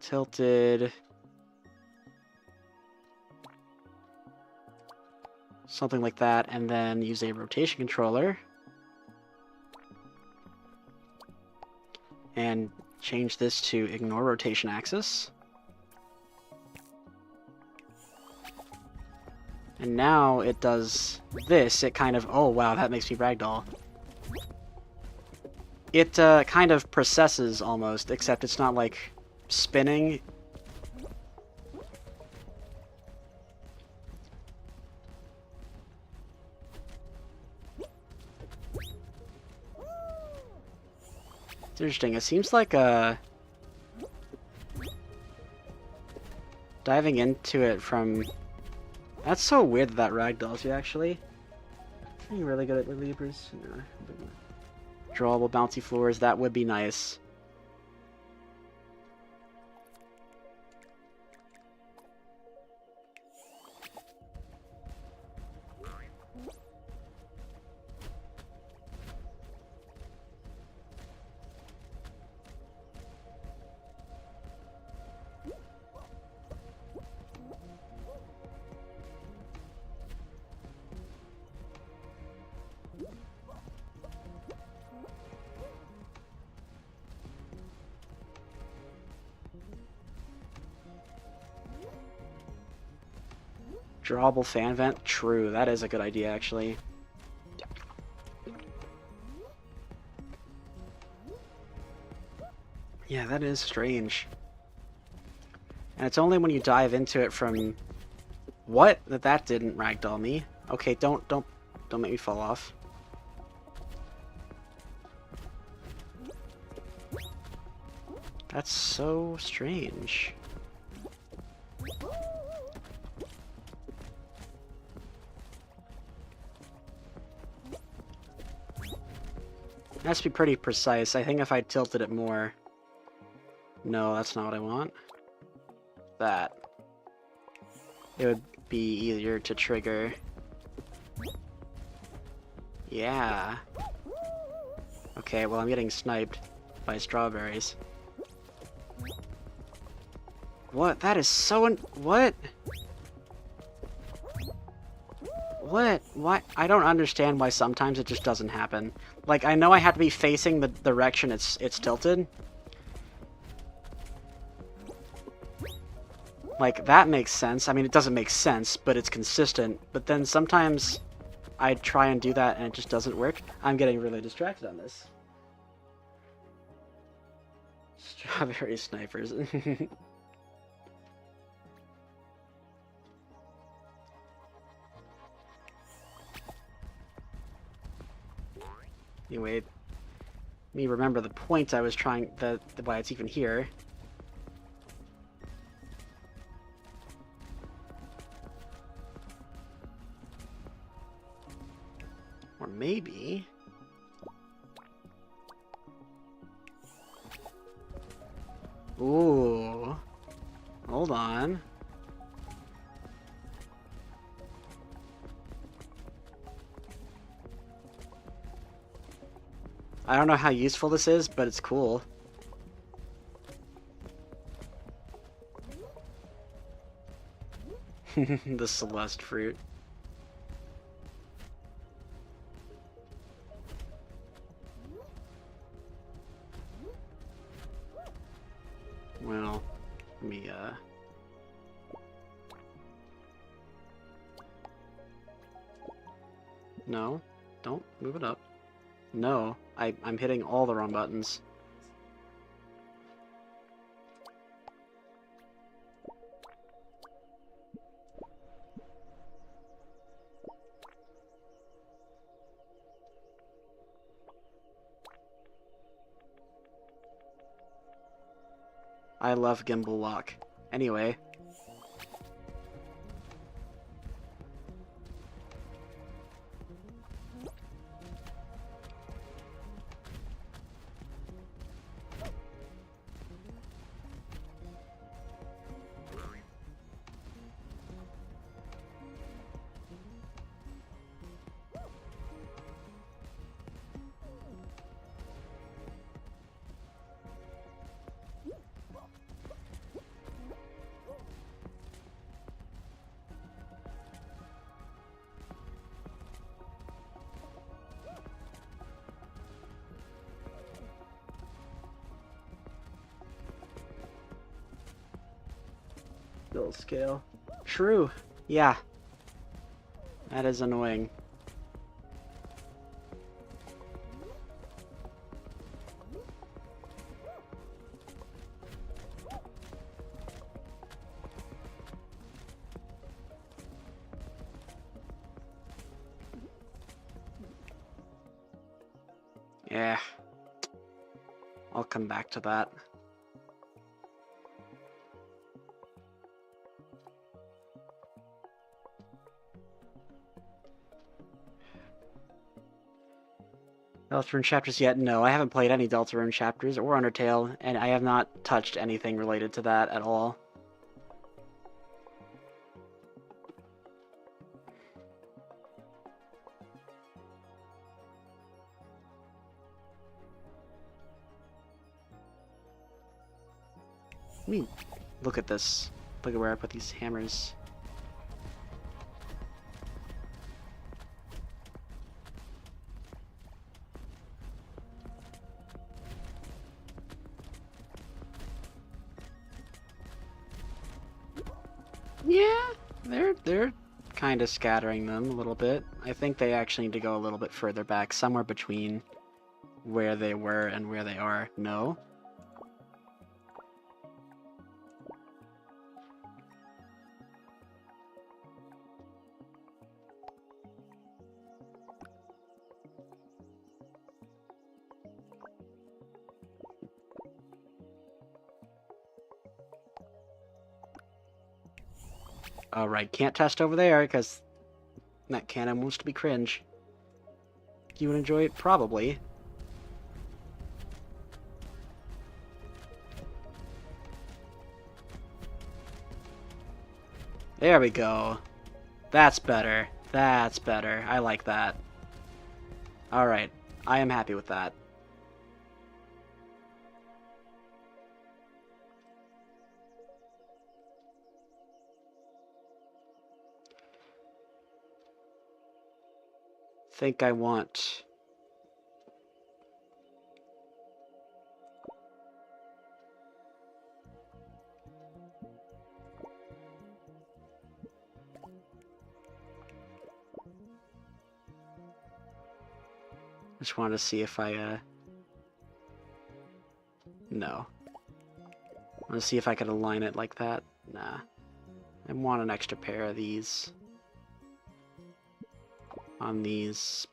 Tilted... something like that, and then use a rotation controller. And change this to ignore rotation axis. And now it does this. It kind of... oh wow, that makes me ragdoll. It kind of processes almost, except it's not like spinning. It's interesting. It seems like diving into it from... that's so weird that ragdolls you, actually. Are you really good at relievers? No. Drawable bouncy floors, that would be nice. Drawable fan vent? True, that is a good idea, actually. Yeah, that is strange. And it's only when you dive into it from... what? That didn't ragdoll me. Okay, don't make me fall off. That's so strange. It has to be pretty precise. I think if I tilted it more... no, that's not what I want. That. It would be easier to trigger. Yeah. Okay, well I'm getting sniped by strawberries. What? That is so what? What? Why? I don't understand why sometimes it just doesn't happen. Like, I know I have to be facing the direction it's tilted. Like, that makes sense. I mean, it doesn't make sense, but it's consistent. But then sometimes I try and do that and it just doesn't work. I'm getting really distracted on this. Strawberry snipers. Anyway, let me remember the point I was trying, why it's even here. Or maybe... Ooh. Hold on. I don't know how useful this is, but it's cool. The Celeste fruit. Well, let me, No, don't move it up. No, I'm hitting all the wrong buttons. I love gimbal lock. Anyway. Build scale. True. Yeah. That is annoying. Yeah. I'll come back to that. Deltarune chapters yet? No, I haven't played any Deltarune chapters or Undertale, and I have not touched anything related to that at all. I mean, look at this. Look at where I put these hammers. Yeah, they're kind of scattering them a little bit. I think they actually need to go a little bit further back, somewhere between where they were and where they are. No? Alright, can't test over there, because that cannon wants to be cringe. You would enjoy it? Probably. There we go. That's better. That's better. I like that. Alright, I am happy with that. Think I want... Just wanted to see if I, No. I want to see if I could align it like that. Nah. I want an extra pair of these. On these...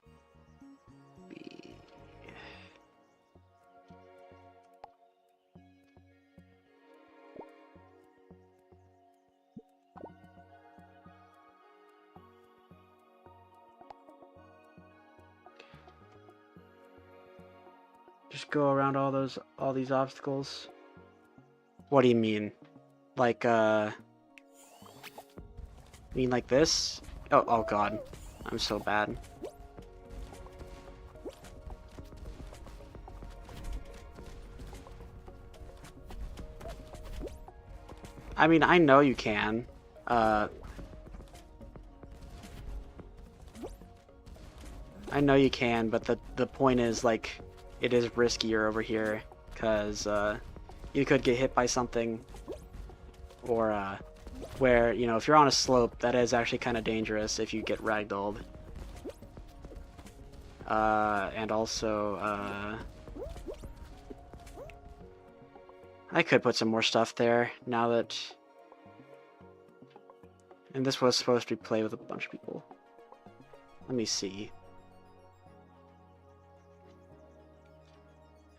Just go around all these obstacles. What do you mean? Like, you mean like this? Oh god. I'm so bad. I mean, I know you can. I know you can, but the point is, like, it is riskier over here, because, you could get hit by something, or, where, you know, if you're on a slope, that is actually kind of dangerous if you get ragdolled. And also, I could put some more stuff there, now that... And this was supposed to be played with a bunch of people. Let me see.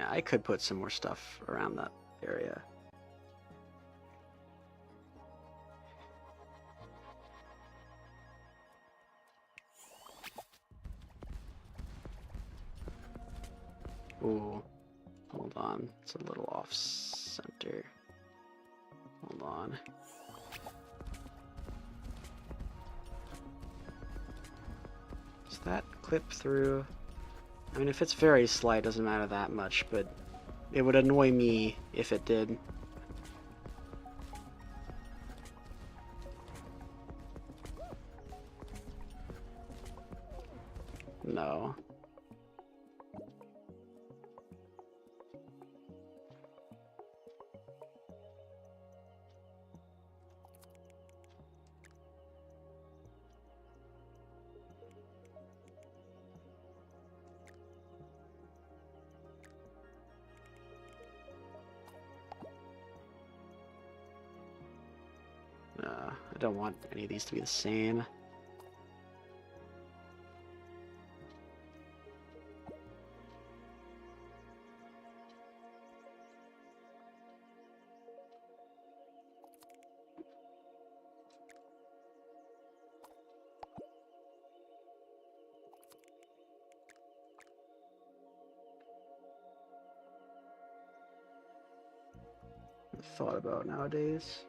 Yeah, I could put some more stuff around that area. Ooh, hold on, it's a little off center. Hold on. Does that clip through? I mean, if it's very slight, it doesn't matter that much, but it would annoy me if it did. No. I don't want any of these to be the same. Thought about nowadays.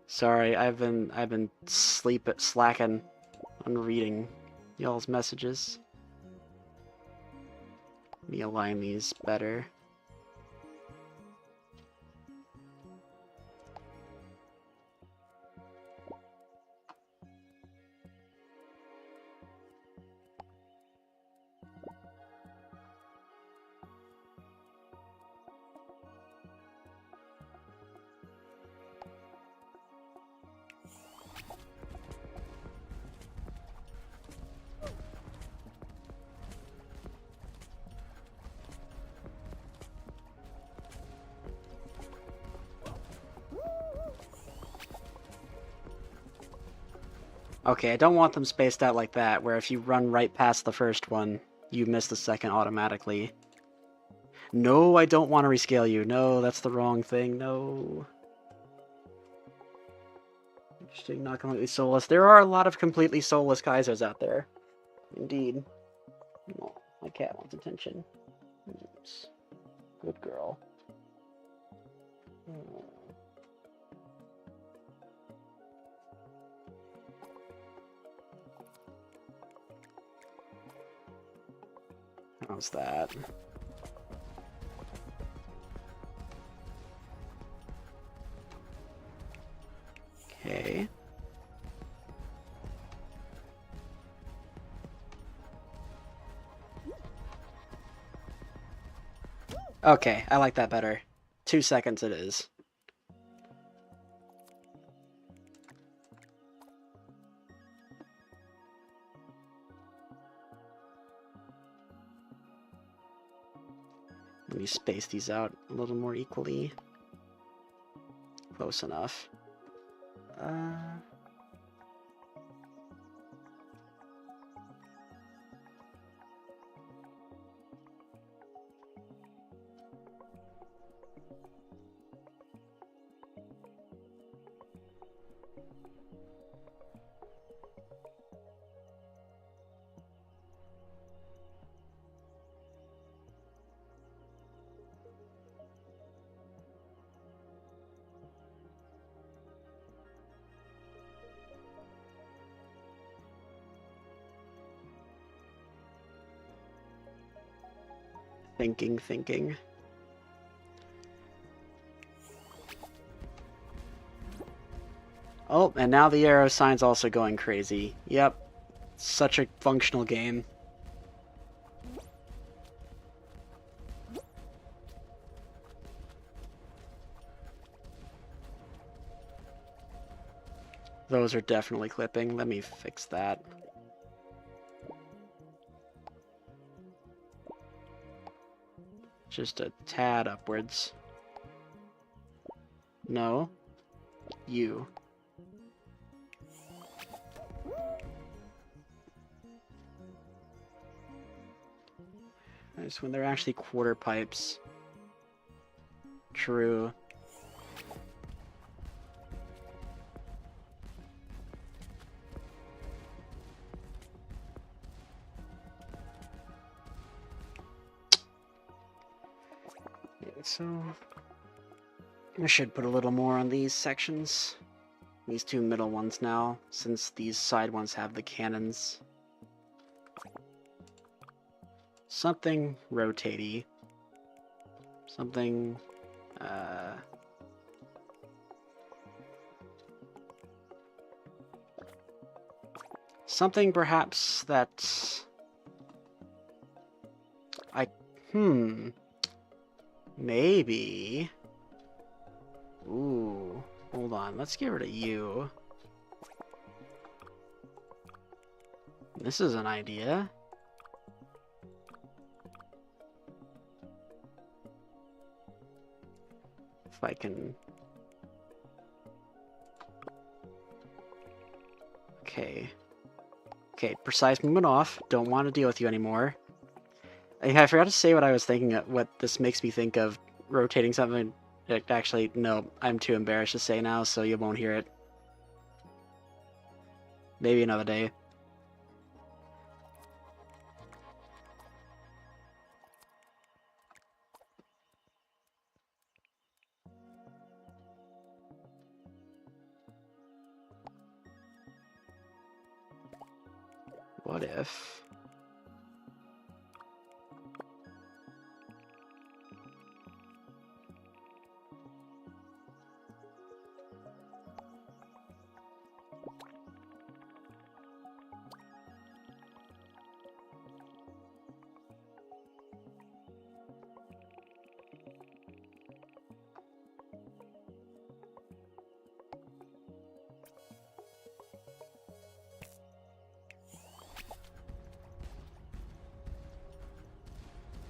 Sorry, I've been slacking on reading y'all's messages. Let me align these better. Okay, I don't want them spaced out like that, where if you run right past the first one, you miss the second automatically. No, I don't want to rescale you. No, that's the wrong thing. No. Interesting, not completely soulless. There are a lot of completely soulless Kaisers out there. Indeed. Oh, my cat wants attention. Oops. Good girl. Oh. How's that? Okay. Okay, I like that better. 2 seconds it is. Let me space these out a little more equally. Close enough. Thinking. Oh, and now the arrow sign's also going crazy. Yep. Such a functional game. Those are definitely clipping. Let me fix that. Just a tad upwards. No. You. Nice when they're actually quarter pipes. True. So I should put a little more on these sections. These two middle ones now, since these side ones have the cannons. Something rotatey. Something something perhaps that maybe. Ooh, hold on. Let's get rid of you. This is an idea. If I can... Okay. Okay, precise movement off. Don't want to deal with you anymore. I forgot to say what I was thinking of, what this makes me think of. Rotating something. Actually, no, I'm too embarrassed to say now, so you won't hear it. Maybe another day. What if...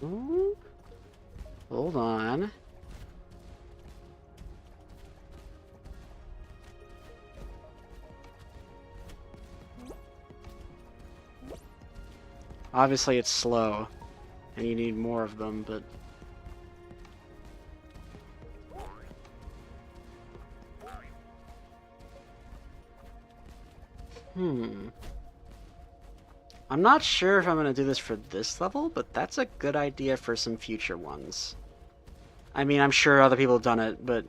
Ooh. Hold on. Obviously it's slow, and you need more of them, but... I'm not sure if I'm going to do this for this level, but that's a good idea for some future ones. I mean, I'm sure other people have done it, but...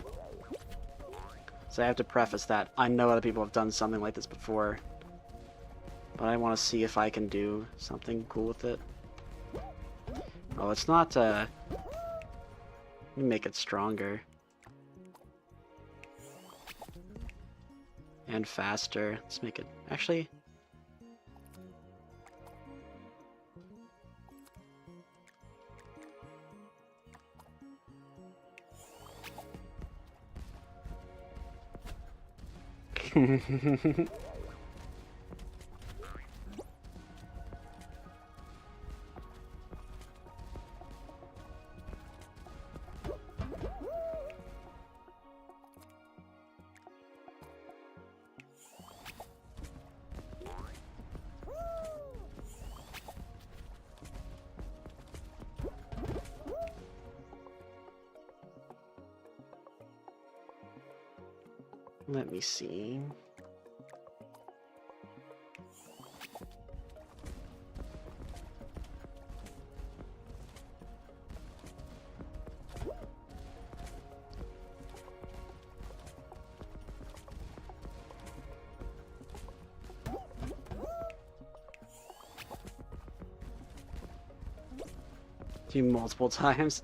So I have to preface that. I know other people have done something like this before. But I want to see if I can do something cool with it. Oh, it's not, Let me make it stronger. And faster. Let's make it... Actually... Let me see. me multiple times.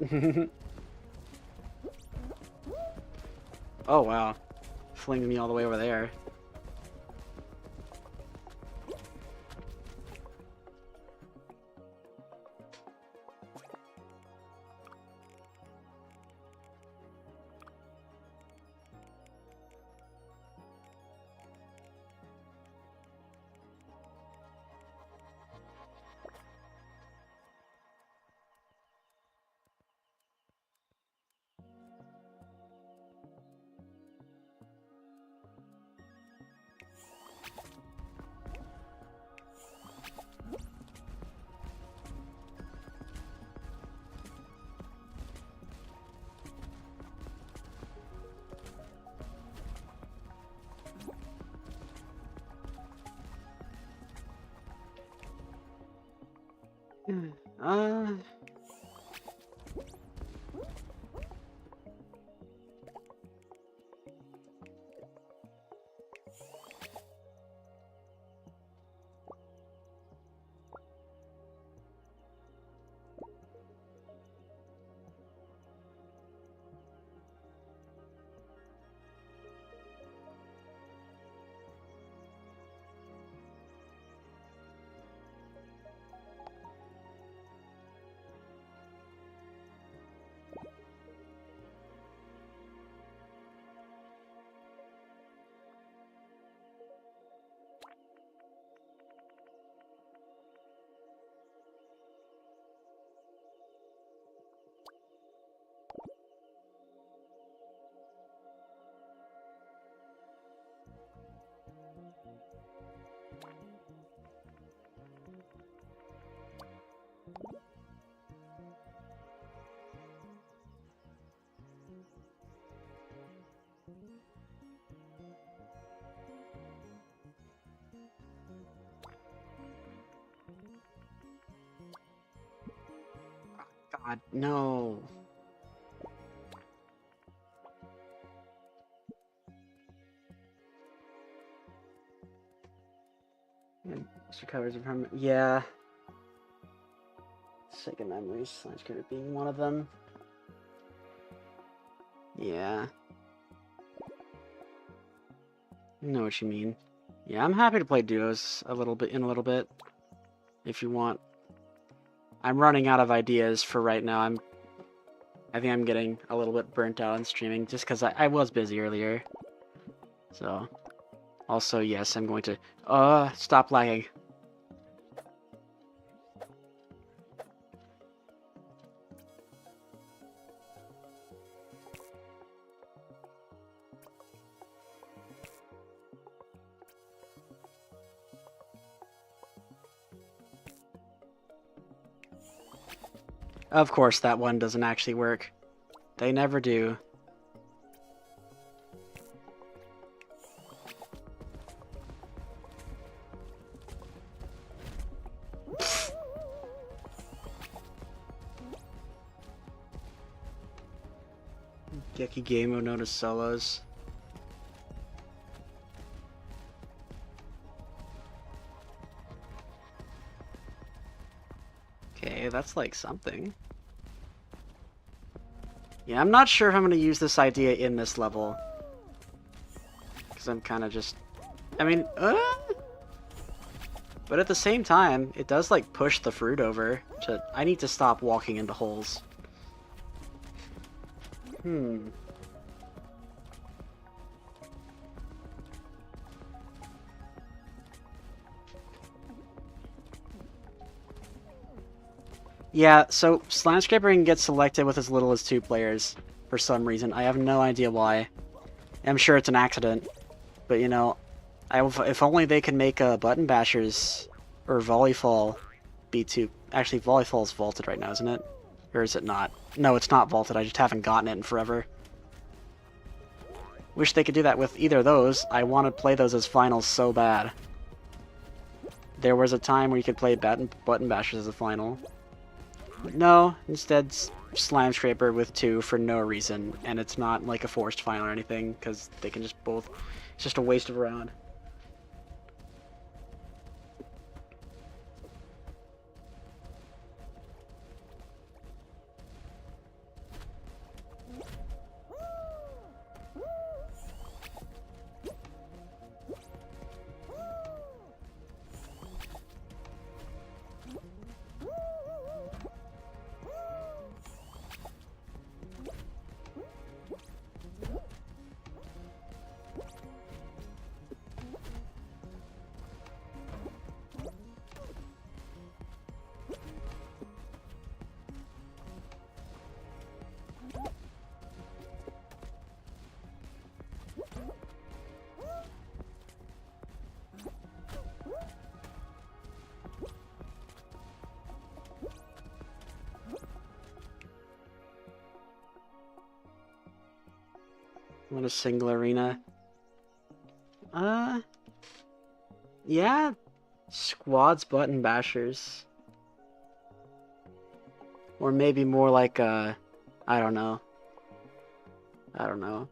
Oh wow. Flinging me all the way over there. Uh... God, no. And this recovers from, yeah. Second memories, Science Critter being one of them. Yeah. I know what you mean. Yeah, I'm happy to play duos a little bit, if you want. I'm running out of ideas for right now. I think I'm getting a little bit burnt out on streaming just because I was busy earlier. So, also, yes, I'm going to, stop lagging. Of course, that one doesn't actually work. They never do. Gekigamo notice solos. Okay, that's like something. Yeah, I'm not sure if I'm going to use this idea in this level. Because I'm kind of just... I mean, but at the same time, it does like push the fruit over. I need to stop walking into holes. Yeah, so Slime Scraping gets selected with as little as 2 players for some reason. I have no idea why. I'm sure it's an accident, but you know, if only they could make Button Bashers or Volleyfall be 2. Actually, Volleyfall's vaulted right now, isn't it? Or is it not? No, it's not vaulted. I just haven't gotten it in forever. Wish they could do that with either of those. I want to play those as finals so bad. There was a time where you could play Button Bashers as a final. No, instead Slime Scraper with 2 for no reason, and it's not like a forced final or anything, because they can just both... It's just a waste of a round. Want a single arena? Yeah. Squads, button bashers. Or maybe more like I don't know. I don't know.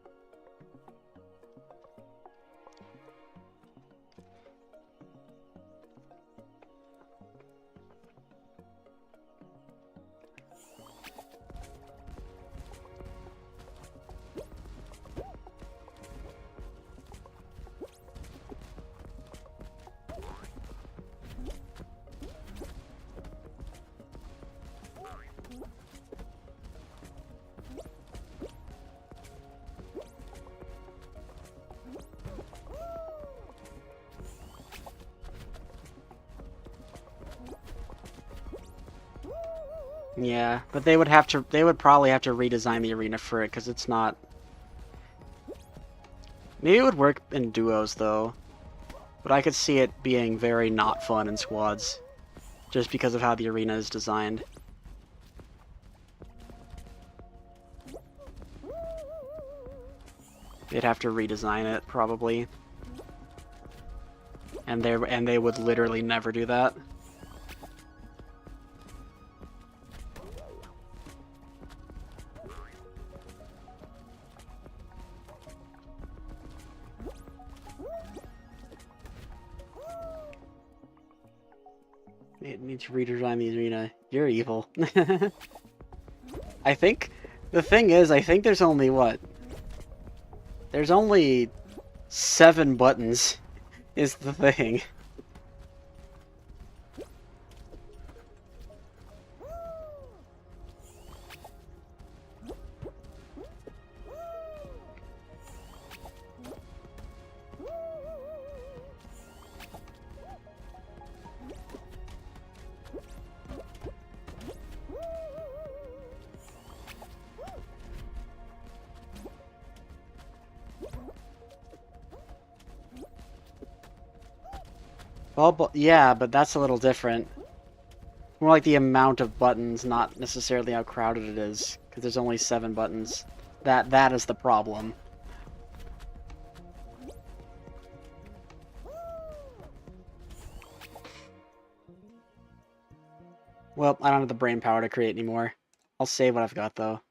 Yeah, but they would probably have to redesign the arena for it because it's not. Maybe it would work in duos though, but I could see it being very not fun in squads, just because of how the arena is designed. They'd have to redesign it probably, and they would literally never do that. They need to redesign the arena. You're evil. I think the thing is, I think there's only what? There's only 7 buttons, is the thing. Well, yeah, but that's a little different. More like the amount of buttons, not necessarily how crowded it is, because there's only 7 buttons. That is the problem. Well, I don't have the brain power to create anymore. I'll save what I've got, though.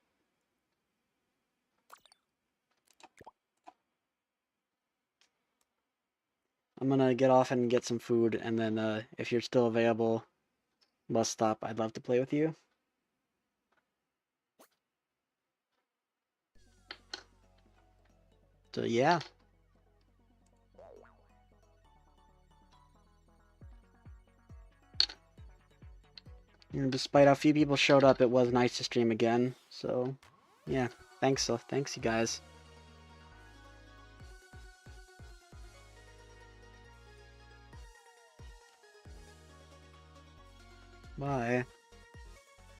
I'm gonna get off and get some food, and then, if you're still available, bus stop, I'd love to play with you. So, yeah. And despite how few people showed up, it was nice to stream again. So, yeah. Thanks you guys. Bye.